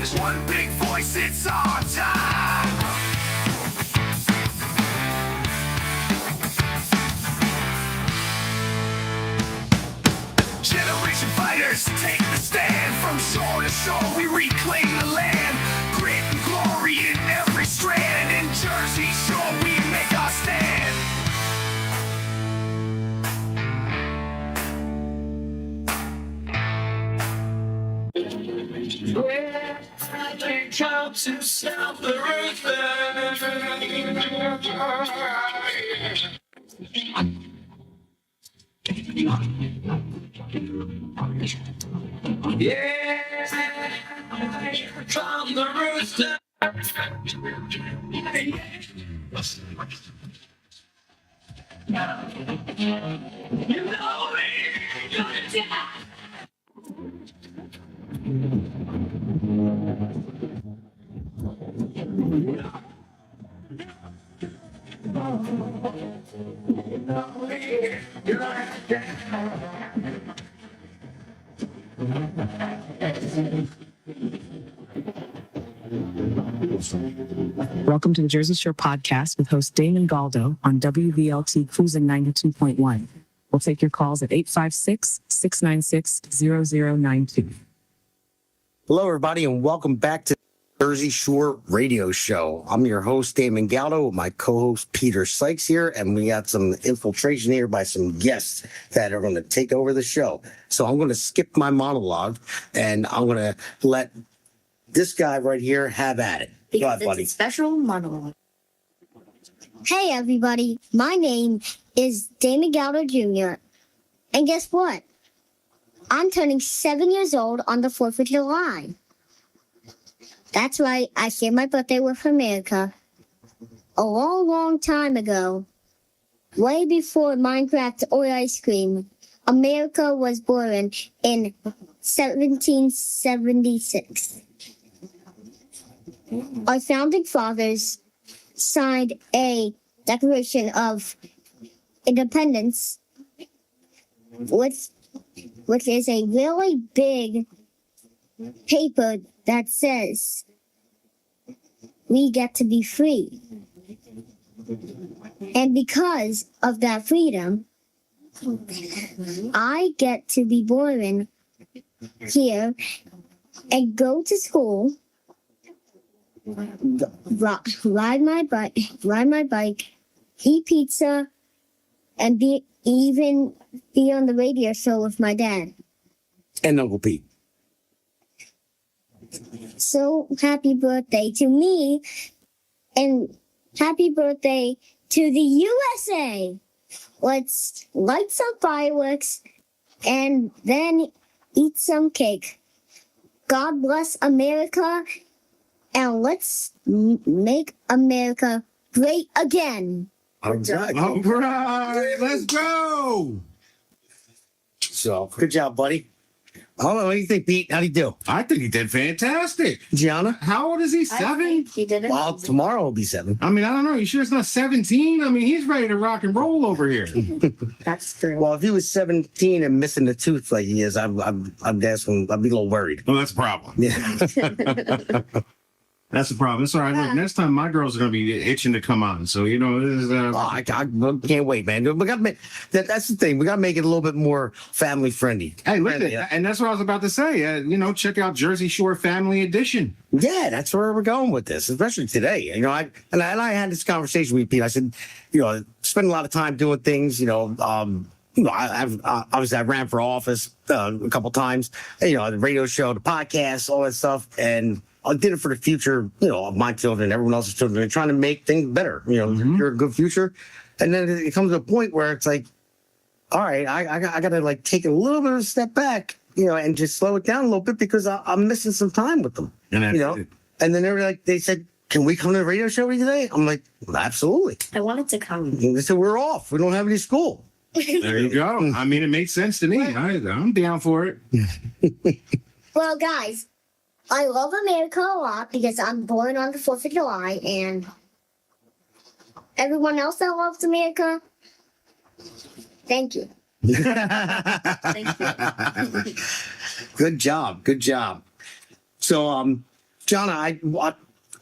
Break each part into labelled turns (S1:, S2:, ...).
S1: There's one big voice, it's our time. Generation fighters take the stand. From shore to shore we reclaim the land. Grit and glory in every strand. In Jersey Shore we make our stand. Where they come to stop the roof. Yeah, from the rooster. You know me, you're gonna die.
S2: Welcome to the Jersey Shore podcast with host Damon Galdo on WVLT Cruisin 92.1. We'll take your calls at 856-696-0092.
S3: Hello, everybody, and welcome back to Jersey Shore Radio Show. I'm your host, Damon Galdo, with my co-host, Peter Sykes here, and we got some infiltration here by some guests that are going to take over the show. So I'm going to skip my monologue, and I'm going to let this guy right here have at it. Go ahead, buddy.
S4: It's a special monologue. Hey, everybody. My name is Damon Galdo Jr. And guess what? I'm turning 7 years old on the 4th of July. That's right. I share my birthday with America. A long, long time ago, way before Minecraft or ice cream, America was born in 1776. Our founding fathers signed a Declaration of Independence, which is a really big paper that says we get to be free. And because of that freedom, I get to be born here and go to school, ride my bike, eat pizza, and be on the radio show with my dad.
S3: And Uncle Pete.
S4: So happy birthday to me, and happy birthday to the USA. Let's light some fireworks and then eat some cake. God bless America, and let's make America great again.
S3: All right.
S5: All right, let's go.
S3: So, good job, buddy. What do you think, Pete? How do you do?
S5: I think he did fantastic.
S3: Gianna?
S5: How old is he? 7?
S4: He did it.
S3: Well, tomorrow will be 7.
S5: I mean, I don't know. You sure it's not 17? I mean, he's ready to rock and roll over here.
S4: That's true.
S3: Well, if he was 17 and missing a tooth like he is, I'm guessing I'd be a little worried.
S5: Well, that's a problem.
S3: Yeah.
S5: That's the problem. It's all right. Look, next time my girls are going to be itching to come on. So, you know, this is,
S3: I can't wait, man. We got to make that's the thing. We got to make it a little bit more family friendly.
S5: hey, look, and that's what I was about to say. You know, check out Jersey Shore Family Edition.
S3: Yeah, that's where we're going with this, especially today. You know, I had this conversation with Pete. I said, you know, spend a lot of time doing things. You know, I've obviously I ran for office a couple times. You know, the radio show, the podcast, all that stuff, and I did it for the future, you know, of my children, everyone else's children. They're trying to make things better, you know, you're a good future. And then it comes to a point where it's like, all right, I got to like take a little bit of a step back, you know, and just slow it down a little bit because I'm missing some time with them, you know. And then they said, can we come to the radio show with you today? I'm like, absolutely.
S4: I wanted to come.
S3: And they said, we're off. We don't have any school.
S5: There you go. I mean, it makes sense to me. I'm down for it.
S4: Well, guys, I love America a lot because I'm born on the 4th of July, and everyone else that loves America, thank you. Thank you.
S3: Good job. So, John, I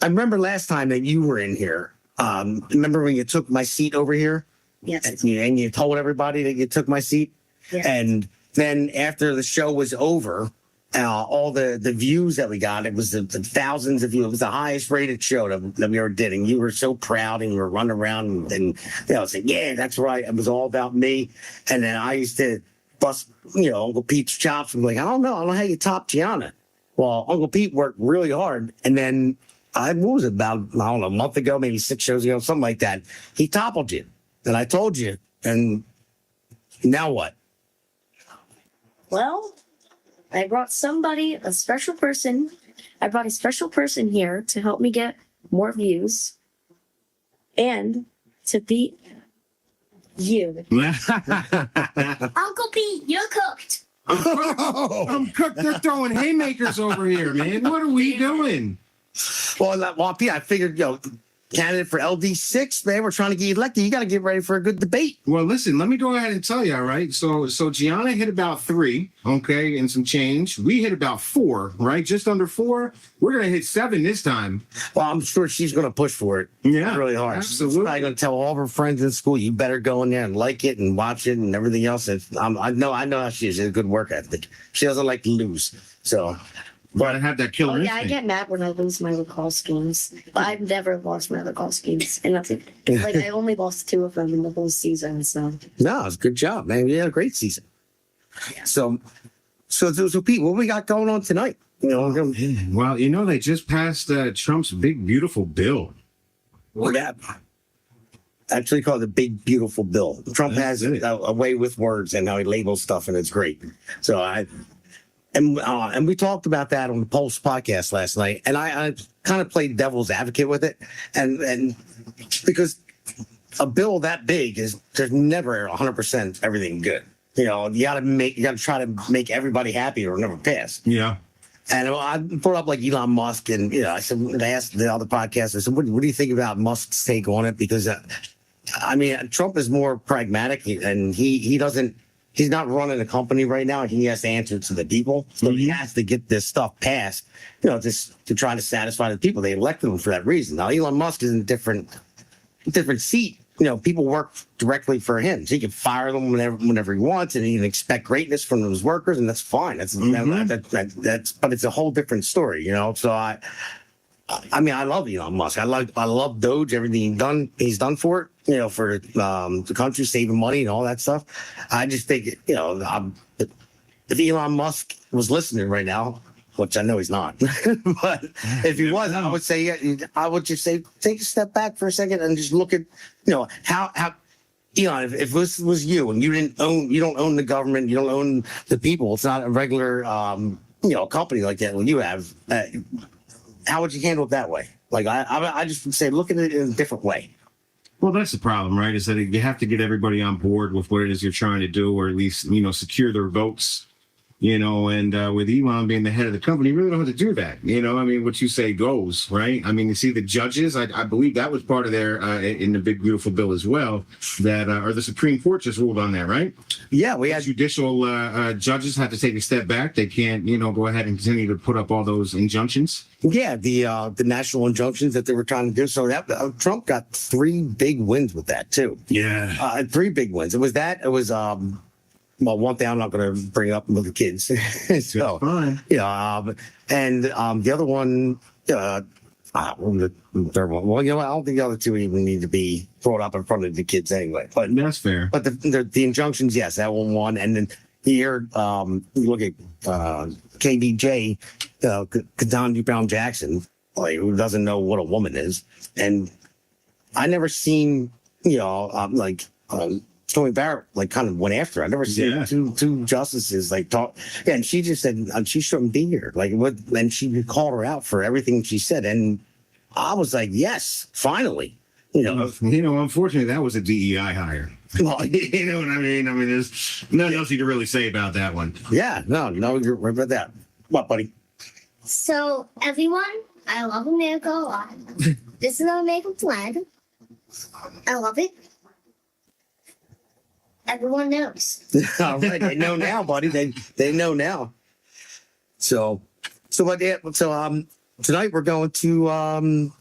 S3: remember last time that you were in here. Remember when you took my seat over here?
S6: Yes.
S3: And you told everybody that you took my seat?
S6: Yes.
S3: And then after the show was over, all the views that we got, it was the thousands of views. It was the highest rated show that we ever did. And you were so proud and you were running around and saying, yeah, that's right. It was all about me. And then I used to bust, Uncle Pete's chops and be like, I don't know how you topped Gianna. Well, Uncle Pete worked really hard. And then what was it, about, I don't know, a month ago, maybe 6 shows ago, something like that. He toppled you. And I told you. And now what?
S6: Well, I brought a special person. I brought a special person here to help me get more views and to beat you. Uncle Pete, you're cooked.
S5: I'm cooked. They're throwing haymakers over here, man. What are we doing?
S3: Well, Pete, I figured, candidate for LD6, man, we're trying to get elected. You got to get ready for a good debate.
S5: Well, listen, let me go ahead and tell you, all right? So Gianna hit about 3, okay, and some change. We hit about 4, right? Just under 4. We're going to hit 7 this time.
S3: Well, I'm sure she's going to push for it really hard.
S5: Absolutely.
S3: She's probably going to tell all of her friends in school, you better go in there and like it and watch it and everything else. I know how she is. She's a good work ethic. She doesn't like to lose. So...
S5: But I have that killer
S6: Oh, yeah, I
S5: instinct.
S6: get mad when I lose my lacrosse games. But I've never lost my lacrosse games. And that's it. Like, I only lost 2 of them in the whole season, so.
S3: No, it's a good job, man. You had a great season.
S6: Yeah.
S3: So Pete, what we got going on tonight?
S5: Well, they just passed Trump's big, beautiful bill.
S3: Yeah. Actually called the big, beautiful bill. Trump has a way with words and how he labels stuff, and it's great. So And we talked about that on the Pulse podcast last night, and I kind of played devil's advocate with it, and because a bill that big there's never 100% everything good. You got to try to make everybody happy or never pass.
S5: Yeah.
S3: And I brought up like Elon Musk, and I asked the other podcast, I said, what do you think about Musk's take on it? Because Trump is more pragmatic, and he's not running a company right now. He has to answer to the people. So he has to get this stuff passed, just to try to satisfy the people. They elected him for that reason. Now, Elon Musk is in a different seat. People work directly for him. So he can fire them whenever he wants, and he can expect greatness from those workers, and that's fine. But it's a whole different story, So I love Elon Musk. I love Doge, everything he's done for it, for the country, saving money and all that stuff. I just think, if Elon Musk was listening right now, which I know he's not, but if he was, I would just say, take a step back for a second and just look at, how Elon, if this was you and you don't own the government, you don't own the people, it's not a regular, company like that when you have, how would you handle it that way? Like, I just would say, look at it in a different way.
S5: Well, that's the problem, right? Is that you have to get everybody on board with what it is you're trying to do, or at least, secure their votes, and with Elon being the head of the company, you really don't have to do that. What you say goes, right? You see the judges, I believe that was part of their, in the big, beautiful bill as well, that, or the Supreme Court just ruled on that, right?
S3: Yeah, we had
S5: judicial judges have to take a step back. They can't, go ahead and continue to put up all those injunctions.
S3: Yeah, the national injunctions that they were trying to do. So that Trump got 3 big wins with that too.
S5: Yeah,
S3: 3 big wins. It was one thing I'm not going to bring up with the kids. So
S5: fine.
S3: And the other one, the third one. Well, I don't think the other 2 even need to be brought up in front of the kids anyway. But
S5: that's fair.
S3: But the injunctions, yes, that one won. And then here, you look at KBJ, Ketanji Brown Jackson, who doesn't know what a woman is, and I never seen Tony Barrett kind of went after her. I never seen two justices talk. Yeah, and she just said she shouldn't be here. And she called her out for everything she said, and I was like, yes, finally.
S5: Unfortunately, that was a DEI hire. Well, you know what I mean? There's nothing else you can really say about that one.
S3: Yeah, no, you're right about that. What, buddy?
S4: So, everyone, I love America a lot. This is our American flag. I love it. Everyone knows.
S3: All right, they know now, buddy. They know now. So tonight we're going to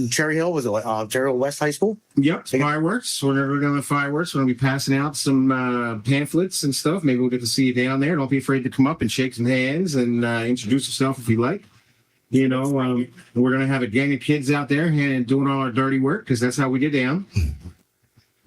S3: Cherry Hill. Was it Cherry Hill West High School?
S5: Yep, fireworks. We're going to fireworks. We're going to be passing out some pamphlets and stuff. Maybe we'll get to see you down there. Don't be afraid to come up and shake some hands and introduce yourself if you like. You know, we're going to have a gang of kids out there and doing all our dirty work because that's how we get down.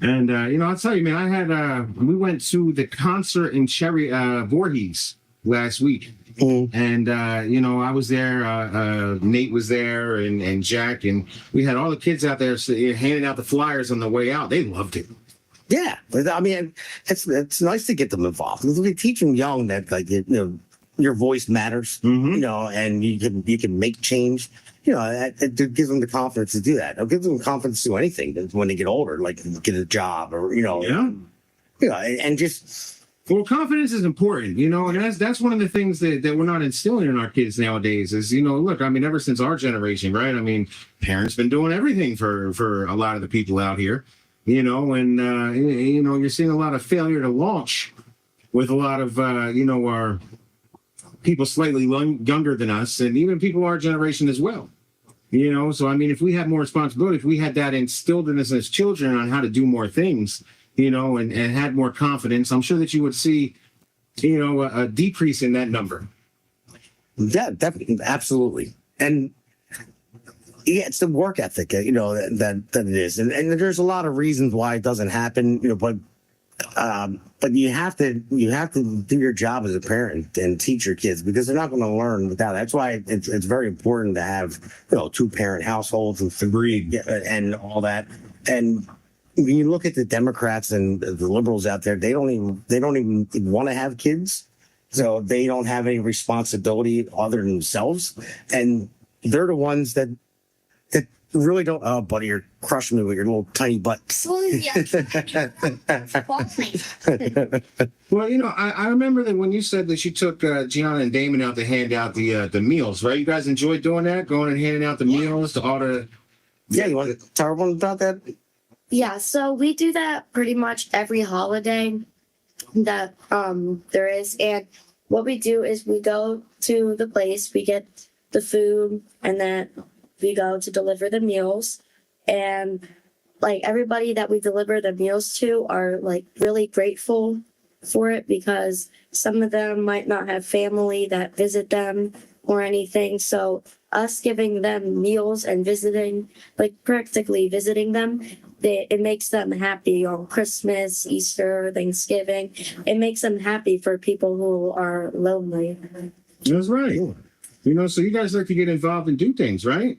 S5: And, you know, I'll tell you, man, we went to the concert in Voorhees last week. And, you know, I was there, Nate was there and Jack, and we had all the kids out there handing out the flyers on the way out. They loved it.
S3: Yeah. I mean, it's nice to get them involved. We teach them young that, like, you know, your voice matters, you know, and you can make change. You know, it gives them the confidence to do that. It gives them confidence to do anything when they get older, like get a job or, you know, and just.
S5: Well, confidence is important, you know, and that's one of the things that we're not instilling in our kids nowadays is, you know, look, I mean, ever since our generation, right? I mean, parents been doing everything for a lot of the people out here, you know, and, you know, you're seeing a lot of failure to launch with a lot of, you know, our people slightly younger than us and even people our generation as well. You know, so, I mean, if we had more responsibility, if we had that instilled in us as children on how to do more things, you know, and had more confidence, I'm sure that you would see, you know, a decrease in that number.
S3: Yeah, definitely, absolutely. And yeah, it's the work ethic, you know, that it is. And there's a lot of reasons why it doesn't happen, you know, but you have to do your job as a parent and teach your kids because they're not going to learn without it. That's why it's very important to have, you know, 2-parent households and all that. And when you look at the Democrats and the liberals out there, they don't even want to have kids, so they don't have any responsibility other than themselves, and they're the ones that really don't. Oh, buddy, you're crushing me with your little tiny butt.
S5: Well, you know, I remember that when you said that you took Gianna and Damon out to hand out the meals, right? You guys enjoyed doing that, going and handing out the meals to all the.
S3: Yeah, you want to tell everyone about that?
S6: Yeah, so we do that pretty much every holiday that there is. And what we do is we go to the place, we get the food, and then we go to deliver the meals. And like everybody that we deliver the meals to are like really grateful for it because some of them might not have family that visit them or anything. So us giving them meals and visiting, like practically visiting them, it makes them happy on Christmas, Easter, Thanksgiving. It makes them happy for people who are lonely.
S5: That's right. You know, so you guys like to get involved and do things, right?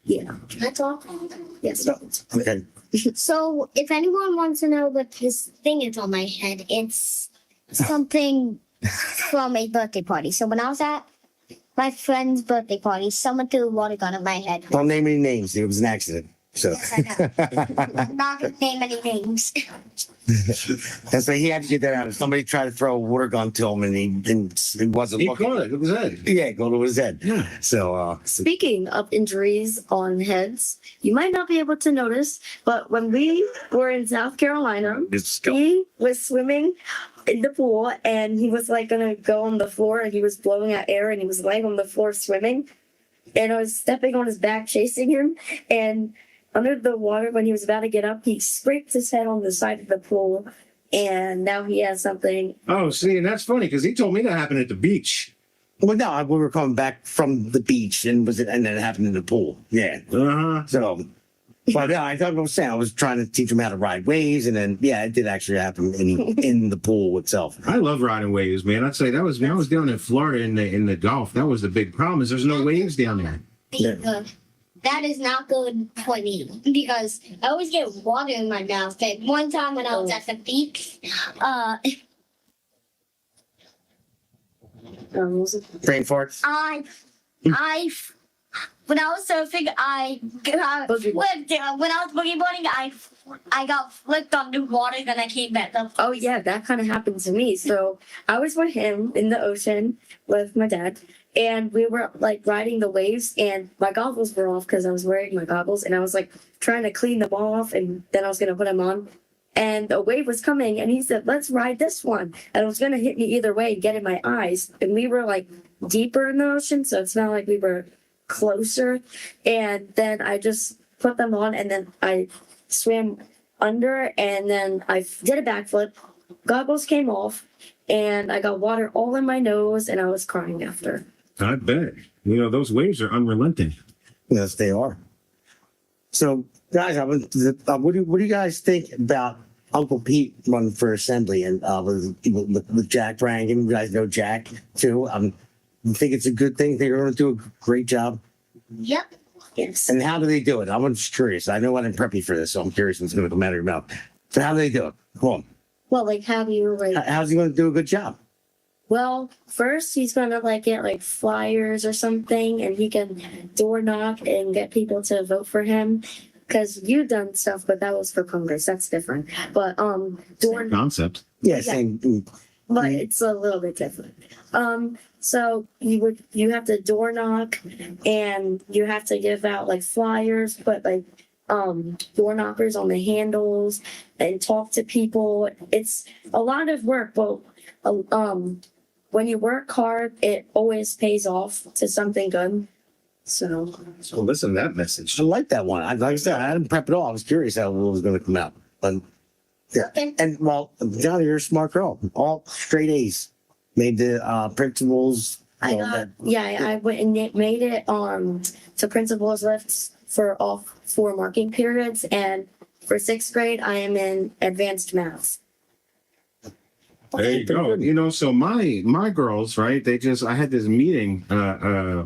S6: Yeah. That's all. Yes.
S3: Okay.
S4: So if anyone wants to know what this thing is on my head, it's something from a birthday party. So when I was at my friend's birthday party, someone threw a water gun at my head.
S3: Don't name any names. It was an accident. So.
S4: Yes, I know. I'm not going to name any names.
S3: And so he had to get that out. Somebody tried to throw a water gun to him, and he wasn't looking.
S5: He caught it with his head.
S3: Yeah, go to his head. Yeah. So,
S6: Speaking of injuries on heads, you might not be able to notice, but when we were in South Carolina, he was swimming in the pool and he was like gonna go on the floor and he was blowing out air and he was laying on the floor swimming. And I was stepping on his back, chasing him. And under the water, when he was about to get up, he scraped his head on the side of the pool. And now he has something.
S5: Oh, see, and that's funny because he told me that happened at the beach.
S3: well, no, we were coming back from the beach, and then it happened in the pool. Yeah. So, but yeah, I was saying I was trying to teach him how to ride waves, and then yeah, it did actually happen in the pool itself.
S5: I love riding waves, man. I'd say that was when I was down in Florida in the Gulf. That was the big problem. Is there's no waves down there.
S3: Yeah.
S4: That is not good for me because I always get water in my mouth. And one time when I was at the beach,
S3: Brain farts.
S4: When I was surfing, I got flipped. When I was boogie boarding, I got flipped on the water, then I came back up.
S6: Oh yeah, that kind of happened to me. So I was with him in the ocean with my dad, and we were like riding the waves, and my goggles were off because I was wearing my goggles, and I was like trying to clean them off, and then I was gonna put them on. And a wave was coming, and he said, "Let's ride this one." And it was gonna hit me either way and get in my eyes. And we were like deeper in the ocean, so it's not like we were closer, and then I just put them on, and then I swam under, and then I did a backflip. Goggles came off, and I got water all in my nose, and I was crying after.
S5: I bet. You know, those waves are unrelenting.
S3: Yes, they are. So, guys, what do you guys think about Uncle Pete running for assembly and with Jack Brannigan? You guys know Jack too. You think it's a good thing? Think they're going to do a great job?
S4: Yep.
S6: Yes.
S3: And how do they do it? I'm just curious. I know I didn't prep you for this, so I'm curious what's going to come out of your mouth. So how do they do it? Come on.
S6: Well, like, how do you, like...
S3: How's he going to do a good job?
S6: Well, first he's gonna like get like flyers or something, and he can door knock and get people to vote for him. Because you've done stuff, but that was for Congress. That's different. But door
S5: Concept.
S3: Yeah, same.
S6: but it's a little bit different. So you have to door knock, and you have to give out like flyers, put like door knockers on the handles, and talk to people. It's a lot of work, but when you work hard, it always pays off to something good. So
S5: listen to that message.
S3: I like that one. Like I said, I didn't prep at all. I was curious how it was going to come out. But yeah, and well, Johnny, you're a smart girl. All straight A's. Made the principals.
S6: I went and made it to principal's lists for all 4 marking periods, and for 6th grade, I am in advanced math.
S5: There you go. You know, so my girls, right? I had this meeting a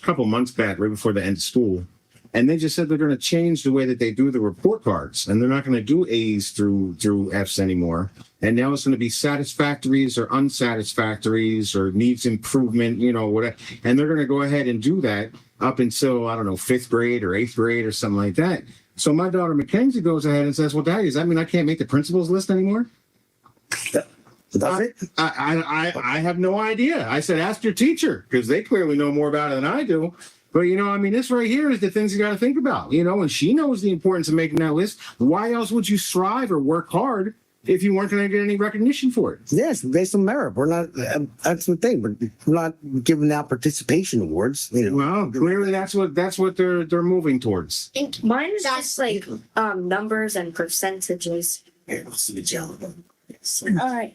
S5: couple months back, right before the end of school, and they just said they're going to change the way that they do the report cards, and they're not going to do A's through F's anymore. And now it's going to be satisfactories or unsatisfactories or needs improvement, you know, whatever. And they're going to go ahead and do that up until, I don't know, 5th grade or 8th grade or something like that. So my daughter Mackenzie goes ahead and says, well, Daddy, does that mean I can't make the principal's list anymore?
S3: Does it?
S5: I have no idea. I said, ask your teacher, because they clearly know more about it than I do. But, you know, I mean, this right here is the things you got to think about, you know, and she knows the importance of making that list. Why else would you strive or work hard if you weren't going to get any recognition for it?
S3: Yes, based on merit. We're not, that's the thing. We're not giving out participation awards. You know.
S5: Well, clearly that's what they're moving towards.
S6: Mine is just like numbers and percentages. All right.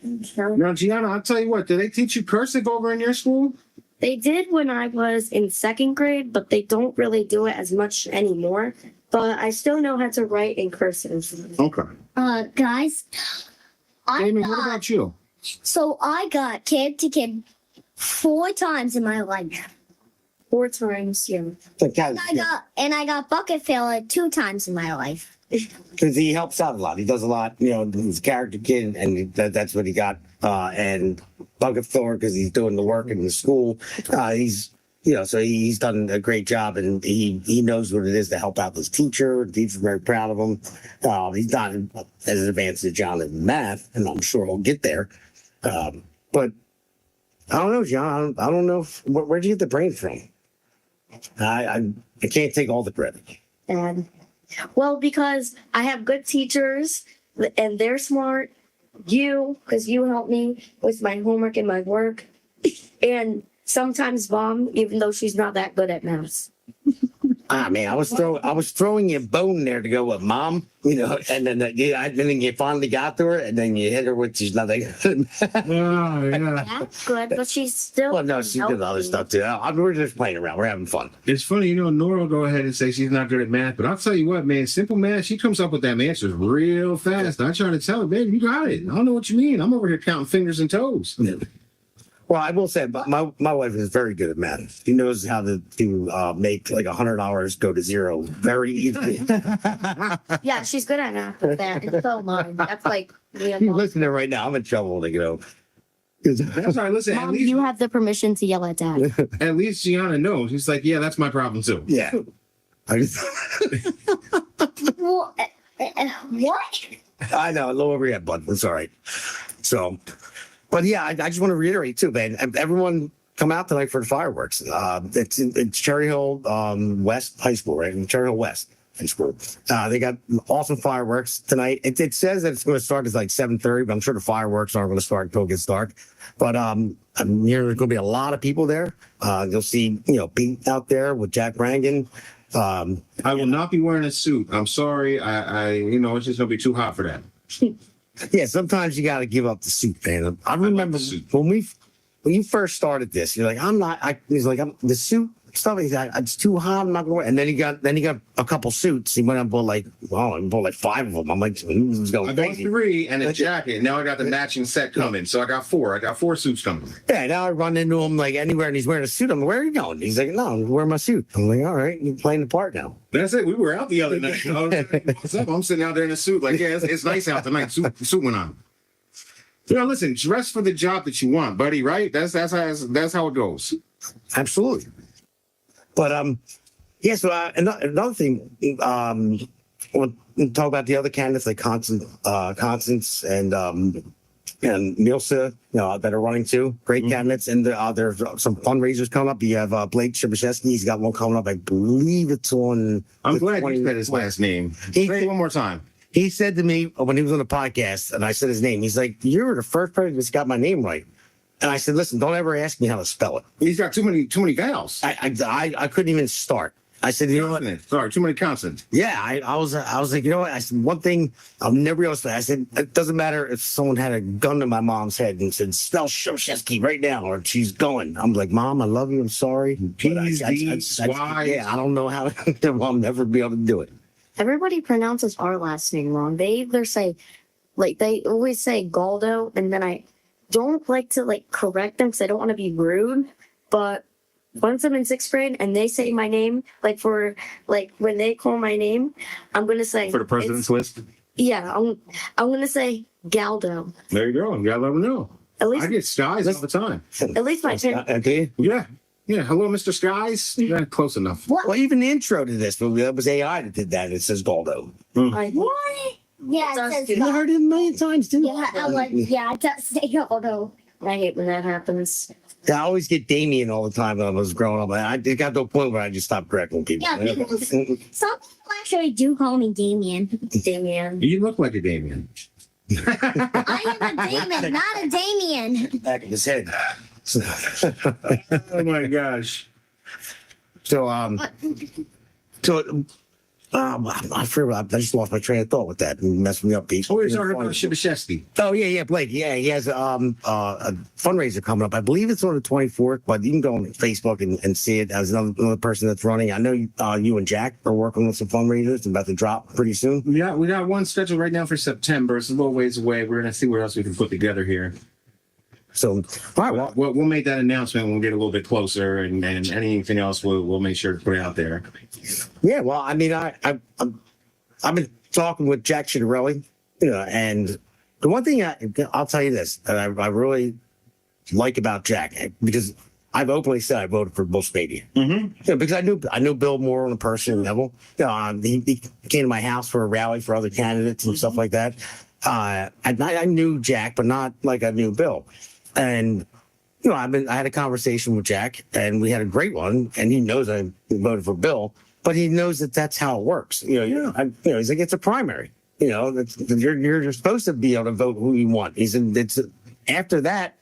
S5: Now, Gianna, I'll tell you what, do they teach you cursive over in your school?
S6: They did when I was in 2nd grade, but they don't really do it as much anymore. But I still know how to write in cursive.
S5: Okay.
S4: Guys,
S5: Damon, what about you?
S4: so I got kid to kid 4 times in my life.
S6: 4 times, yeah.
S4: I got bucket filler 2 times in my life.
S3: Because he helps out a lot. He does a lot, you know, he's a character kid, and that's what he got. And bucket filler because he's doing the work in the school. He's, you know, so he's done a great job, and he knows what it is to help out his teacher. The teacher's very proud of him. He's not as advanced as John in math, and I'm sure he'll get there. But I don't know, John. I don't know where'd you get the brain from? I can't take all the credit.
S6: And well, because I have good teachers and they're smart. Because you help me with my homework and my work. And sometimes Mom, even though she's not that good at math.
S3: Man, I was throwing you a bone there to go with Mom, you know, and then then you finally got to her, and then you hit her with she's nothing.
S5: Oh, yeah.
S6: That's good, but she's still.
S3: Well, no, she did other stuff too. We're just playing around. We're having fun.
S5: It's funny, you know, Nora will go ahead and say she's not good at math, but I'll tell you what, man, simple math, she comes up with them answers real fast. I try to tell her, baby, you got it. I don't know what you mean. I'm over here counting fingers and toes.
S3: Well, I will say, but my wife is very good at math. She knows how to make like $100 go to zero very easily.
S6: Yeah, she's good at math with that. And so mine. That's like.
S3: You listen to her right now. I'm in trouble. You know.
S5: That's all right. Listen,
S6: Mom, you have the permission to yell at Dad.
S5: at least Gianna knows. She's like, yeah, that's my problem too.
S3: Yeah.
S4: Well, what?
S3: I know, a little overhead, but it's all right. So, but yeah, I just want to reiterate too, man. Everyone come out tonight for the fireworks. It's Cherry Hill West High School, right? In Cherry Hill West. in school. They got awesome fireworks tonight. It says that it's going to start at like 7:30, but I'm sure the fireworks aren't going to start until it gets dark. But I'm hearing there's going to be a lot of people there. You'll see, Pete out there with Jack Rangan.
S5: I will not be wearing a suit. I'm sorry. It's just gonna be too hot for that.
S3: Yeah, sometimes you got to give up the suit, man. I remember when you first started this, you're like, he's like, the suit stuff. He's like, it's too hot. I'm not going to wear it. And then he got a couple suits. He went and bought like 5 of them. I'm like, who's going
S5: I bought
S3: crazy?
S5: 3 and a jacket. Now I got the matching set coming. So I got 4. I got 4 suits coming.
S3: Yeah, now I run into him like anywhere and he's wearing a suit. I'm like, where are you going? He's like, no, I'm wearing my suit. I'm like, all right, you're playing the part now.
S5: That's it. We were out the other night. I was like, what's up? I'm sitting out there in a suit. Like, yeah, it's nice out tonight. Suit went on. Listen, dress for the job that you want, buddy. Right? That's how it goes.
S3: Absolutely. But yeah. So another thing, we'll talk about the other candidates like Constance and Milsa, that are running too. Great candidates, and there's some fundraisers coming up. You have Blake Shibashevsky. He's got one coming up. I believe it's on.
S5: I'm glad you said his last name. Say it one more time.
S3: He said to me when he was on the podcast, and I said his name. He's like, "You're the first person that's got my name right." And I said, "Listen, don't ever ask me how to spell it.
S5: He's got too many vowels.
S3: I couldn't even start." I said, "You know what?
S5: Sorry, too many consonants."
S3: Yeah, I was like, you know what? I said, one thing I'll never be able to say. I said, it doesn't matter if someone had a gun to my mom's head and said, spell Shosheski right now, or she's going. I'm like, Mom, I love you. I'm sorry.
S5: P's, D's, Y's.
S3: Yeah, I don't know how. I'll never be able to do it.
S6: Everybody pronounces our last name wrong. They either say, they always say Galdo, and then I don't like to correct them because I don't want to be rude. But once I'm in 6th grade and they say my name, when they call my name, I'm gonna say
S5: For the president's list?
S6: Yeah, I'm gonna say Galdo.
S5: There you go. You gotta let them know.
S6: At least
S5: I get skies all the time.
S6: At least my parents.
S3: Okay.
S5: Yeah. Yeah. Hello, Mr. Skies. Yeah, close enough.
S3: Well, even the intro to this, that was AI that did that. It says Galdo.
S4: What? Yeah,
S6: It's
S4: it says
S3: You heard it a million times, too.
S4: Yeah, I'm like, yeah, it does say although.
S6: I hate when that happens.
S3: I always get Damien all the time when I was growing up. It got to a point where I just stopped correcting people.
S4: Yeah, because some people actually do call me Damien.
S6: Damien.
S5: You look like a Damien.
S4: I am a Damon, not a Damien.
S3: Back in his head.
S5: Oh my gosh.
S3: I just lost my train of thought with that and messed me up, Pete.
S5: Oh, you're talking about Shibashevsky.
S3: Oh, yeah, Blake. Yeah, he has a fundraiser coming up. I believe it's on the 24th, but you can go on Facebook and see it as another person that's running. I know you and Jack are working on some fundraisers. It's about to drop pretty soon.
S5: Yeah, we got one scheduled right now for September. It's a little ways away. We're going to see what else we can put together here.
S3: So, all right, well,
S5: We'll make that announcement when we get a little bit closer, and anything else we'll make sure to put it out there.
S3: yeah, well, I mean, I've been talking with Jack Chidarelli, and the one thing I'll tell you this that I really like about Jack, because I've openly said I voted for Bill Spady.
S5: Mm-hmm.
S3: Because I knew Bill more on a personal level. He came to my house for a rally for other candidates and stuff like that. I knew Jack, but not like I knew Bill. And I had a conversation with Jack, and we had a great one. And he knows I voted for Bill, but he knows that that's how it works. He's like, it's a primary. You're supposed to be able to vote who you want. He said, it's after that.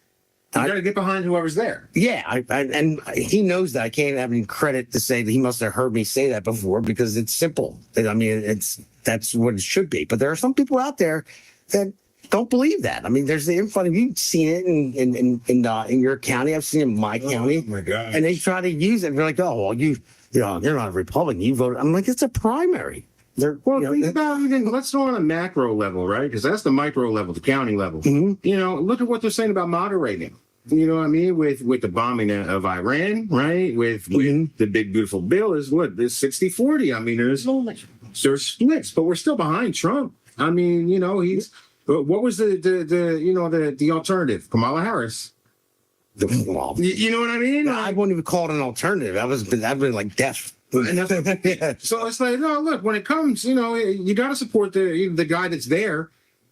S5: You got to get behind whoever's there.
S3: Yeah, and he knows that. I can't have any credit to say that he must have heard me say that before, because it's simple. I mean, that's what it should be. But there are some people out there that don't believe that. I mean, there's the info. You've seen it in your county. I've seen it in my county.
S5: Oh my God!
S3: And they try to use it. They're like, oh, well, you're not a Republican. You voted. I'm like, it's a primary.
S5: Think about it. Let's go on a macro level, right? Because that's the micro level, the county level.
S3: Mm-hmm.
S5: Look at what they're saying about moderating. You know what I mean? With the bombing of Iran, right? With the big beautiful bill is what? There's 60-40. I mean, there's splits, but we're still behind Trump. I mean, he's. What was the alternative? Kamala Harris.
S3: Well,
S5: you know what I mean?
S3: I wouldn't even call it an alternative. I've been like death.
S5: So it's like, no, look, when it comes, you got to support the guy that's there.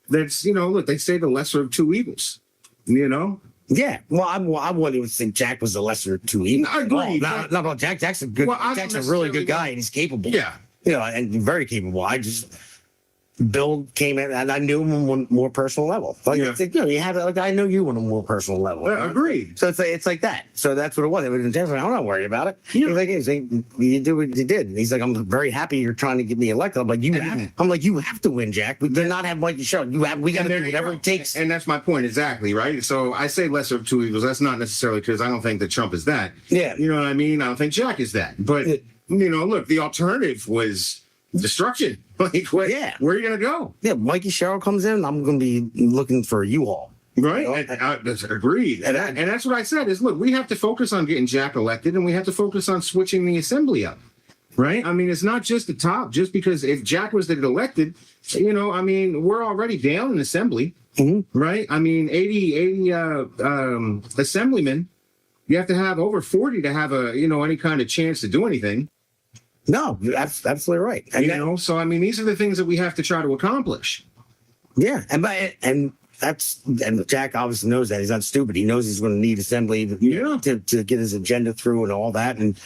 S5: That's, look, they say the lesser of two evils,
S3: Yeah, well, I wouldn't even think Jack was the lesser of two evils.
S5: I agree.
S3: No, Jack. Jack's a good. Jack's a really good guy, and he's capable.
S5: Yeah.
S3: and very capable. Bill came in, and I knew him on a more personal level. Like,
S5: Yeah.
S3: it's like, you had like I know you on a more personal level.
S5: Agreed.
S3: So it's like that. So that's what it was. It was intense. I'm not worried about it. He's like, you do what you did. And he's like, I'm very happy you're trying to get me elected. I'm like, you have to win, Jack. We cannot have Mikey Show. We got to do whatever it takes.
S5: And that's my point exactly, right? So I say lesser of two evils. That's not necessarily because I don't think that Trump is that.
S3: Yeah.
S5: You know what I mean? I don't think Jack is that. But look, the alternative was destruction. Like, where are you gonna go?
S3: Yeah, Mikey Sherrill comes in, I'm going to be looking for a U-Haul.
S5: Right? That's agreed. And that's what I said is, look, we have to focus on getting Jack elected, and we have to focus on switching the assembly up. Right? I mean, it's not just the top. Just because if Jack was to get elected, we're already down in assembly.
S3: Mm-hmm.
S5: Right? I mean, 80 assemblymen. You have to have over 40 to have any kind of chance to do anything.
S3: No, that's absolutely right. And
S5: So these are the things that we have to try to accomplish.
S3: Yeah, and Jack obviously knows that. He's not stupid. He knows he's going to need assembly to get his agenda through and all that. And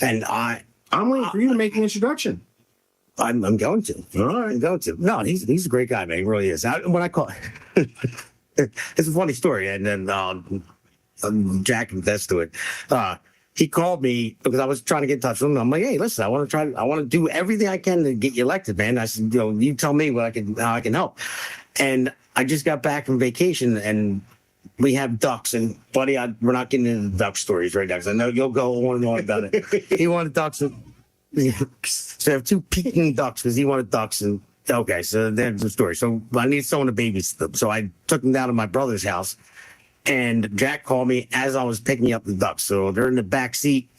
S5: I'm waiting for you to make the introduction.
S3: I'm going to.
S5: All right.
S3: I'm going to. No, he's a great guy, man. He really is. When I call, it's a funny story, and then Jack confessed to it. He called me because I was trying to get in touch with him. I'm like, hey, listen, I want to do everything I can to get you elected, man. I said, you tell me how I can help. And I just got back from vacation, and we have ducks. And buddy, we're not getting into the duck stories right now because I know you'll go on and on about it. He wanted ducks. So I have 2 Peking ducks because he wanted ducks. And okay, so there's the story. So I need someone to babysit them. So I took them down to my brother's house. And Jack called me as I was picking up the ducks. So they're in the back seat.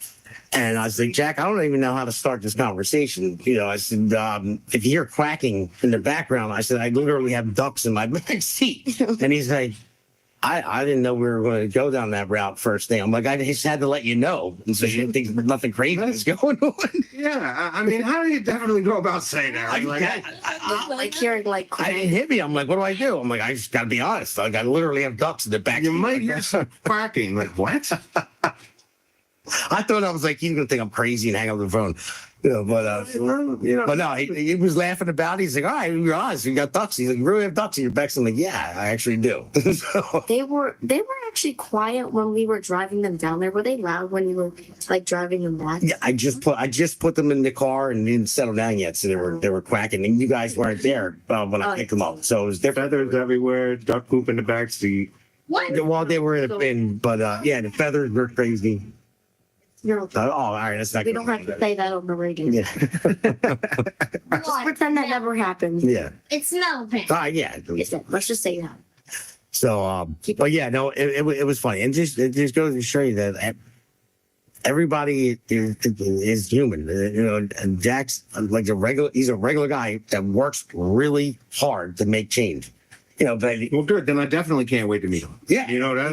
S3: And I was like, Jack, I don't even know how to start this conversation. I said, if you hear quacking in the background, I said, I literally have ducks in my back seat. And he's like, I didn't know we were going to go down that route first thing. I'm like, I just had to let you know. And so you didn't think nothing crazy was going on.
S5: Yeah. How do you definitely go about saying that?
S6: Like hearing like
S3: I didn't hit me. I'm like, what do I do? I'm like, I just got to be honest. Like, I literally have ducks in the back.
S5: You might hear some quacking. Like, what?
S3: I thought I was like, he's going to think I'm crazy and hang up the phone. But no, he was laughing about it. He's like, all right, you're honest. You got ducks. He's like, you really have ducks in your back? I'm like, yeah, I actually do. So,
S6: They were actually quiet when we were driving them down there. Were they loud when you were like driving them back?
S3: yeah, I just put them in the car and didn't settle down yet. So they were quacking. And you guys weren't there when I picked them up. So it was different.
S5: Feathers everywhere, duck poop in the back seat.
S3: Well, they were in a bin, but the feathers were crazy.
S6: No,
S3: All right, that's not
S6: we
S3: good.
S6: don't have to say that on the radio.
S3: Yeah.
S6: Just pretend that never happened.
S3: Yeah.
S4: It smells bad.
S3: Yeah.
S6: Let's just say that.
S3: So, but yeah, no, it was funny, and it just goes to show you that everybody is human, And Jack's like he's a regular guy that works really hard to make change, But
S5: Well, good. Then I definitely can't wait to meet him.
S3: Yeah.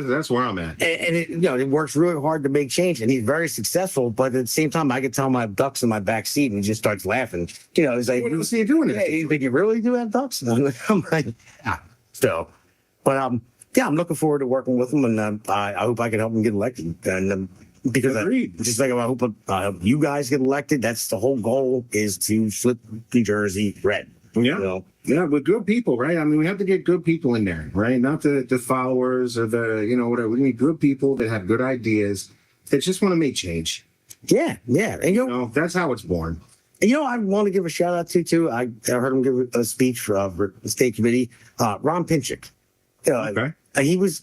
S5: That's where I'm at.
S3: and it works really hard to make change, and he's very successful. But at the same time, I could tell him I have ducks in my back seat, and he just starts laughing. He's like,
S5: What else are you doing?
S3: "Hey, you think you really do have ducks?" And I'm like, yeah. So, but yeah, I'm looking forward to working with him, and I hope I can help him get elected. And because just like I hope you guys get elected, that's the whole goal, is to flip New Jersey red.
S5: Yeah. Yeah, with good people, right? We have to get good people in there, right? Not the followers or the, whatever. We need good people that have good ideas that just want to make change.
S3: Yeah. And
S5: That's how it's born.
S3: And I want to give a shout out to I heard him give a speech for the state committee. Ron Pinchik.
S5: Okay.
S3: He was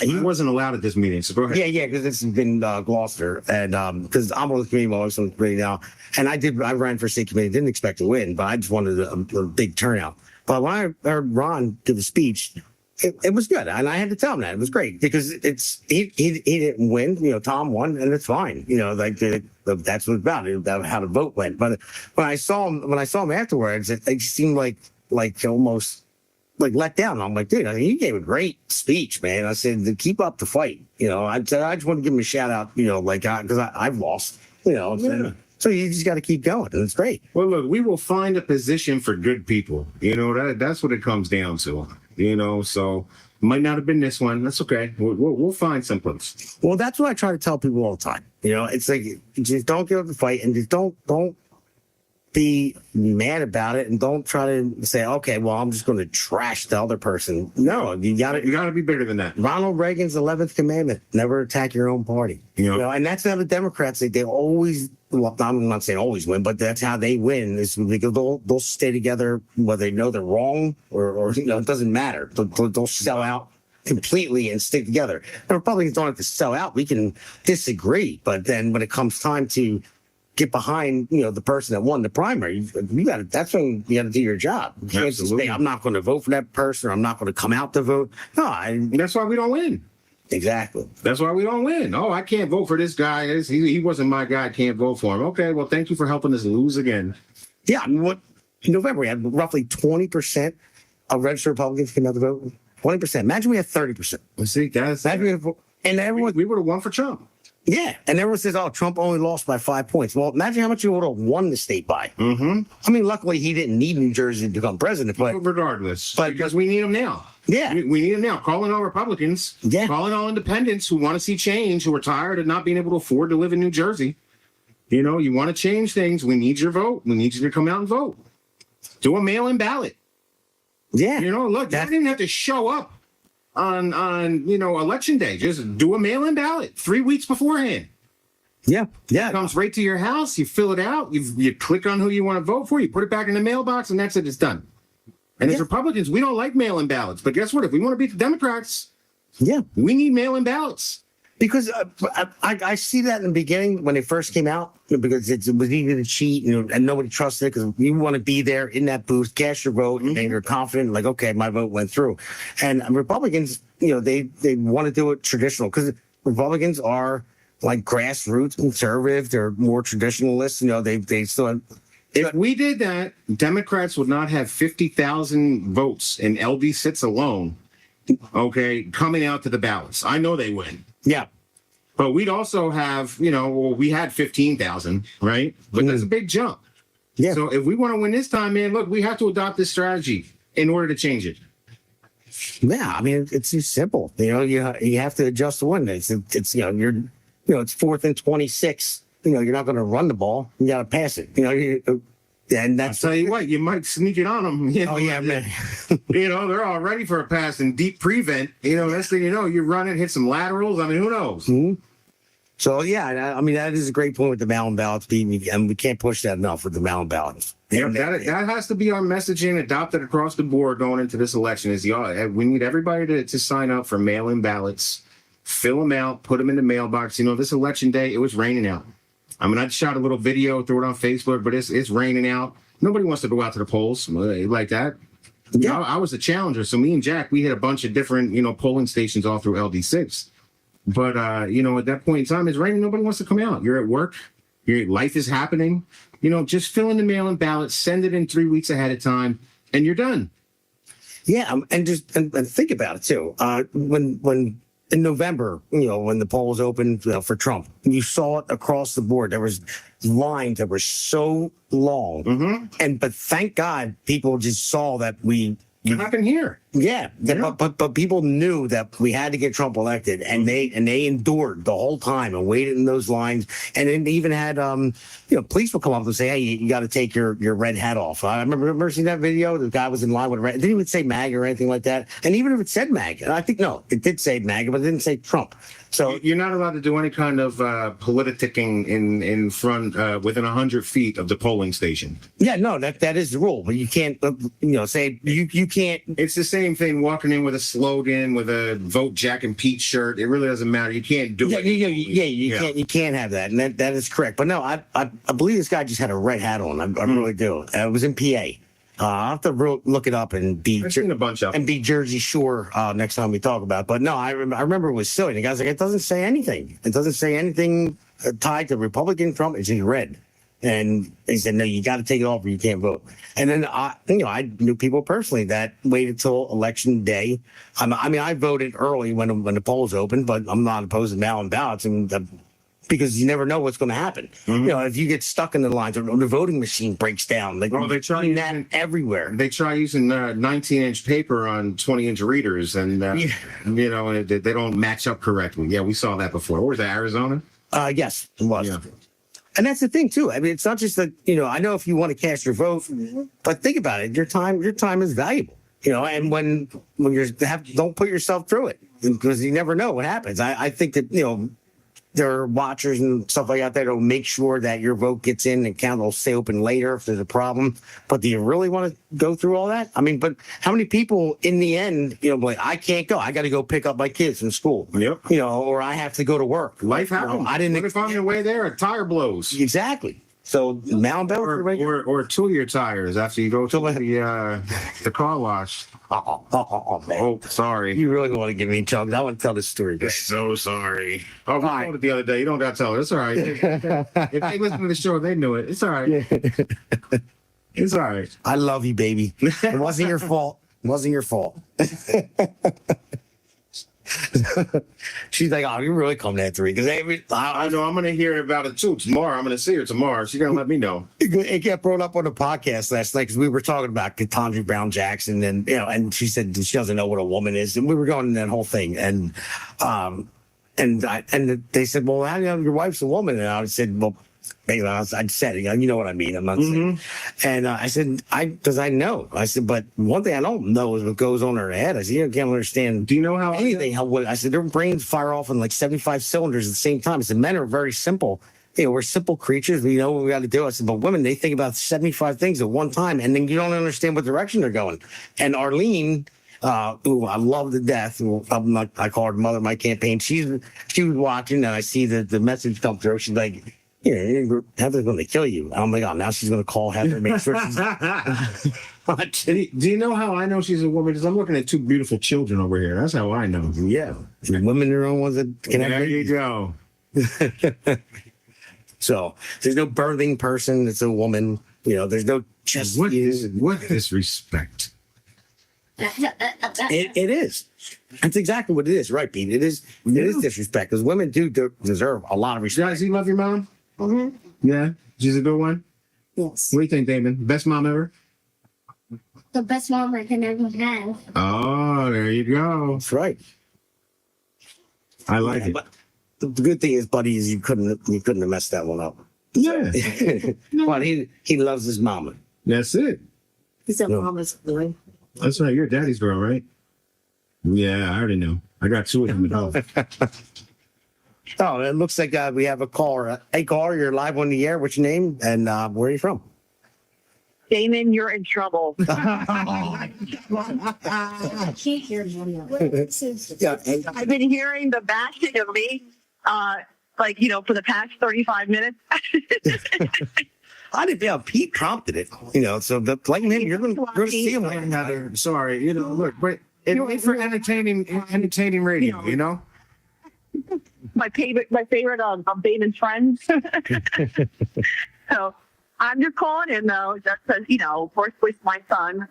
S5: He wasn't allowed at this meeting, so go ahead.
S3: Yeah, because this has been Gloucester, and because I'm on the committee while I was on the committee now, and I ran for state committee, didn't expect to win, but I just wanted a big turnout. But when I heard Ron give the speech, it was good, and I had to tell him that it was great because he didn't win, Tom won, and it's fine, that's what it's about how the vote went. But when I saw him afterwards, it seemed like almost like let down. I'm like, dude, he gave a great speech, man. I said, keep up the fight. I just want to give him a shout out, because I've lost,
S5: Yeah.
S3: So you just got to keep going, and it's great.
S5: Well, look, we will find a position for good people. That's what it comes down to. So it might not have been this one. That's okay. We'll find someplace.
S3: Well, that's what I try to tell people all the time. It's like, just don't give up the fight, and just don't be mad about it and don't try to say, okay, well, I'm just going to trash the other person. No, you got to.
S5: You got to be bigger than that.
S3: Ronald Reagan's 11th commandment: never attack your own party.
S5: You know?
S3: And that's how the Democrats they always. Well, I'm not saying always win, but that's how they win. Is because they'll stay together whether they know they're wrong or it doesn't matter. They'll sell out completely and stick together. The Republicans don't have to sell out. We can disagree, but then when it comes time to get behind, the person that won the primary, that's when you got to do your job. You can't just say, I'm not going to vote for that person, or I'm not going to come out to vote. No,
S5: That's why we don't win.
S3: exactly.
S5: That's why we don't win. Oh, I can't vote for this guy. He wasn't my guy. I can't vote for him. Okay, well, thank you for helping us lose again.
S3: Yeah, in November, we had roughly 20% of registered Republicans came out to vote. 20%. Imagine we had 30%.
S5: See, guys,
S3: And everyone,
S5: we would have won for Trump.
S3: yeah, and everyone says, "Oh, Trump only lost by 5 points." Well, imagine how much you would have won the state by.
S5: Mm-hmm.
S3: I mean, luckily he didn't need New Jersey to become president, but
S5: Regardless,
S3: but-
S5: because we need him now.
S3: yeah,
S5: We need him now. Calling all Republicans,
S3: Yeah.
S5: calling all independents who want to see change, who are tired of not being able to afford to live in New Jersey. You want to change things. We need your vote. We need you to come out and vote. Do a mail-in ballot.
S3: yeah.
S5: Look, you don't even have to show up on election day. Just do a mail-in ballot 3 weeks beforehand.
S3: Yeah,
S5: It comes right to your house. You fill it out. You click on who you want to vote for. You put it back in the mailbox, and that's it. It's done. And as
S3: Yeah.
S5: Republicans, we don't like mail-in ballots. But guess what? If we want to beat the Democrats,
S3: yeah.
S5: we need mail-in ballots.
S3: Because I see that in the beginning when they first came out, because it was easy to cheat and nobody trusted it because you want to be there in that booth, cast your vote, and you're confident, like, okay, my vote went through. And Republicans, they want to do it traditional because Republicans are like grassroots conservative. They're more traditionalists. They still.
S5: If we did that, Democrats would not have 50,000 votes in LD sits alone, okay, coming out to the ballots. I know they win.
S3: Yeah.
S5: But we'd also have, we had 15,000, right? But that's a big jump.
S3: Yeah.
S5: So if we want to win this time, man, look, we have to adopt this strategy in order to change it.
S3: Yeah. I mean, it's just simple. You have to adjust the one. It's it's 4th and 26. You're not going to run the ball. You got to pass it. And that's
S5: I'll tell you what, you might sneak it on them.
S3: Oh yeah, man.
S5: They're all ready for a pass and deep prevent. Next thing you know, you run it, hit some laterals. I mean, who knows?
S3: Mm-hmm. So yeah, I mean that is a great point with the mail-in ballots, and we can't push that enough with the mail-in ballots.
S5: Yeah, that has to be our messaging adopted across the board going into this election. We need everybody to sign up for mail-in ballots, fill them out, put them in the mailbox. This election day, it was raining out. I mean, I shot a little video, threw it on Facebook, but it's raining out. Nobody wants to go out to the polls like that.
S3: Yeah.
S5: I was a challenger, so me and Jack, we hit a bunch of different, polling stations all through LD6. But, at that point in time, it's raining. Nobody wants to come out. You're at work. Your life is happening. Just fill in the mail-in ballot, send it in 3 weeks ahead of time, and you're done.
S3: Yeah, and think about it too. When in November, when the polls opened for Trump, you saw it across the board. There was lines that were so long, but thank God people just saw that
S5: It happened here.
S3: Yeah, but people knew that we had to get Trump elected, and they endured the whole time and waited in those lines, and then they even had police would come up and say, "Hey, you got to take your red hat off." I remember seeing that video. The guy was in line with a red. It didn't even say MAGA or anything like that, and even if it said MAGA, I think no, it did say MAGA, but it didn't say Trump. So
S5: You're not allowed to do any kind of politicking in front within 100 feet of the polling station.
S3: yeah, no, that is the rule, but you can't say you can't.
S5: It's the same thing walking in with a slogan, with a vote Jack and Pete shirt. It really doesn't matter. You can't do it.
S3: You can't have that, and that is correct. But no, I believe this guy just had a red hat on. I really do. It was in PA. I'll have to look it up and
S5: I've seen a bunch of them.
S3: and be Jersey Shore next time we talk about it. But no, I remember it was silly. The guy's like, it doesn't say anything. It doesn't say anything tied to Republican Trump. It's just red. And he said, no, you got to take it off or you can't vote. And then I knew people personally that waited till election day. I mean, I voted early when the polls opened, but I'm not opposed to mail-in ballots, because you never know what's going to happen. If you get stuck in the lines or the voting machine breaks down, they try that everywhere.
S5: They try using 19-inch paper on 20-inch readers, and they don't match up correctly. Yeah, we saw that before. Where was that, Arizona?
S3: Yes, it was.
S5: Yeah.
S3: And that's the thing too. I mean, it's not just that, I know if you want to cast your vote, but think about it. Your time is valuable, and when don't put yourself through it, because you never know what happens. I think that, there are watchers and stuff like that will make sure that your vote gets in and count will stay open later if there's a problem. But do you really want to go through all that? I mean, but how many people in the end, like, I can't go. I got to go pick up my kids from school.
S5: Yep.
S3: Or I have to go to work.
S5: Life happens.
S3: I didn't.
S5: What if on your way there a tire blows?
S3: Exactly. So Mount Bell
S5: Or two of your tires after you go to the car wash.
S3: Oh, man.
S5: Oh, sorry.
S3: You really want to give me chunks? I want to tell this story. Guys.
S5: So sorry. Oh, I told it the other day. You don't got to tell her. It's all right. If they listen to the show, they knew it. It's all right. It's all right.
S3: I love you, baby. It wasn't your fault. It wasn't your fault. She's like, oh, you really coming at 3? Because
S5: I know I'm going to hear about it too tomorrow. I'm going to see her tomorrow. She's going to let me know.
S3: It got brought up on the podcast last night because we were talking about Ketanji Brown Jackson, and and she said she doesn't know what a woman is, and we were going in that whole thing, and they said, well, how do you know your wife's a woman? And I said, well, I said it, you know what I mean. I'm not saying. And I said, because I know. I said, but one thing I don't know is what goes on in her head. I said, you can't understand.
S5: Do you know how
S3: anything? I said, their brains fire off in like 75 cylinders at the same time. I said, men are very simple. We're simple creatures. We know what we got to do. I said, but women, they think about 75 things at one time, and then you don't understand what direction they're going. And Arlene, who I love to death, I call her the mother of my campaign. She was watching, and I see the message come through. She's like, Heather's going to kill you. I'm like, oh, now she's going to call Heather and make sure she's.
S5: Do you know how I know she's a woman? Because I'm looking at 2 beautiful children over here. That's how I know.
S3: Yeah. Women are the ones that can have babies.
S5: There you go.
S3: So there's no birthing person. It's a woman. There's no just.
S5: What disrespect?
S3: It is. That's exactly what it is, right, Pete? It is disrespect because women do deserve a lot of respect.
S5: Guys, you love your mom?
S4: Mm-hmm.
S5: Yeah, she's a good one.
S4: Yes.
S5: What do you think, Damon? Best mom ever?
S4: The best mom I can ever have.
S5: Oh, there you go.
S3: That's right.
S5: I like it.
S3: But the good thing is, buddy, is you couldn't have messed that one up.
S5: Yeah.
S3: But he loves his mama.
S5: That's it.
S6: He's a mama's boy.
S5: That's right. You're daddy's girl, right? Yeah, I already know. I got 2 of them at home.
S3: Oh, it looks like we have a caller. Hey, caller, you're live on the air. What's your name and where are you from?
S7: Damon, you're in trouble.
S4: I can't hear you.
S3: Yeah,
S7: I've been hearing the bashing of me, for the past 35 minutes.
S3: I didn't feel Pete prompted it. So blame him. You're going to see him later.
S5: Heather, sorry. Look, but it's for entertaining radio,
S7: My favorite Damon's friends. So I'm just calling in though, just to, first wish my son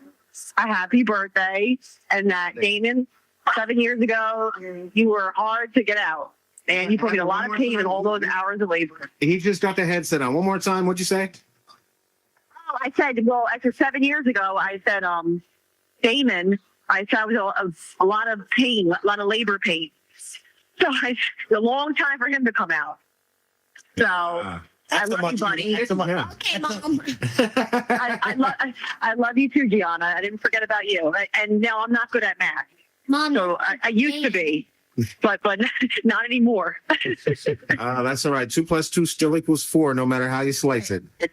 S7: a happy birthday, and that Damon, 7 years ago, you were hard to get out. And you put me in a lot of pain in all those hours of labor.
S5: He just got the headset on. One more time. What'd you say?
S7: Oh, I said, well, after 7 years ago, I said, Damon, I said I was a lot of pain, a lot of labor pain. So it's a long time for him to come out. So I love you, buddy.
S4: Okay, Mom.
S7: I love you too, Gianna. I didn't forget about you. And now I'm not good at math.
S4: Mom.
S7: So I used to be, but not anymore.
S5: That's all right. 2 + 2 still equals 4, no matter how you slice it.
S7: It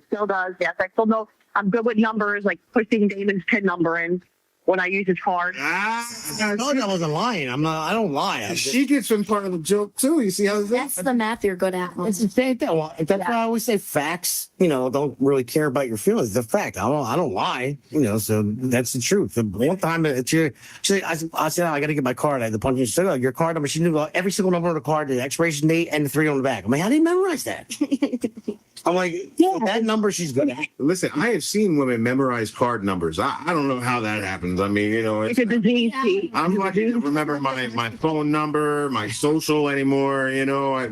S7: still does. Yes, I still know. I'm good with numbers, like pushing Damon's PIN number in when I use his card.
S3: I told you I wasn't lying. I don't lie.
S5: She gets in part of the joke too. You see how
S6: That's the math you're good at.
S3: It's the same thing. Well, that's why I always say facts. Don't really care about your feelings. The fact. I don't lie. So that's the truth. The one time I said, I got to get my card. I had to punch in. She said, oh, your card number. She knew every single number on the card, the expiration date, and the 3 on the back. I'm like, how do you memorize that? I'm like, that number she's good at.
S5: Listen, I have seen women memorize card numbers. I don't know how that happens. I mean,
S7: It's a disease, Pete.
S5: I'm lucky to remember my phone number, my social anymore.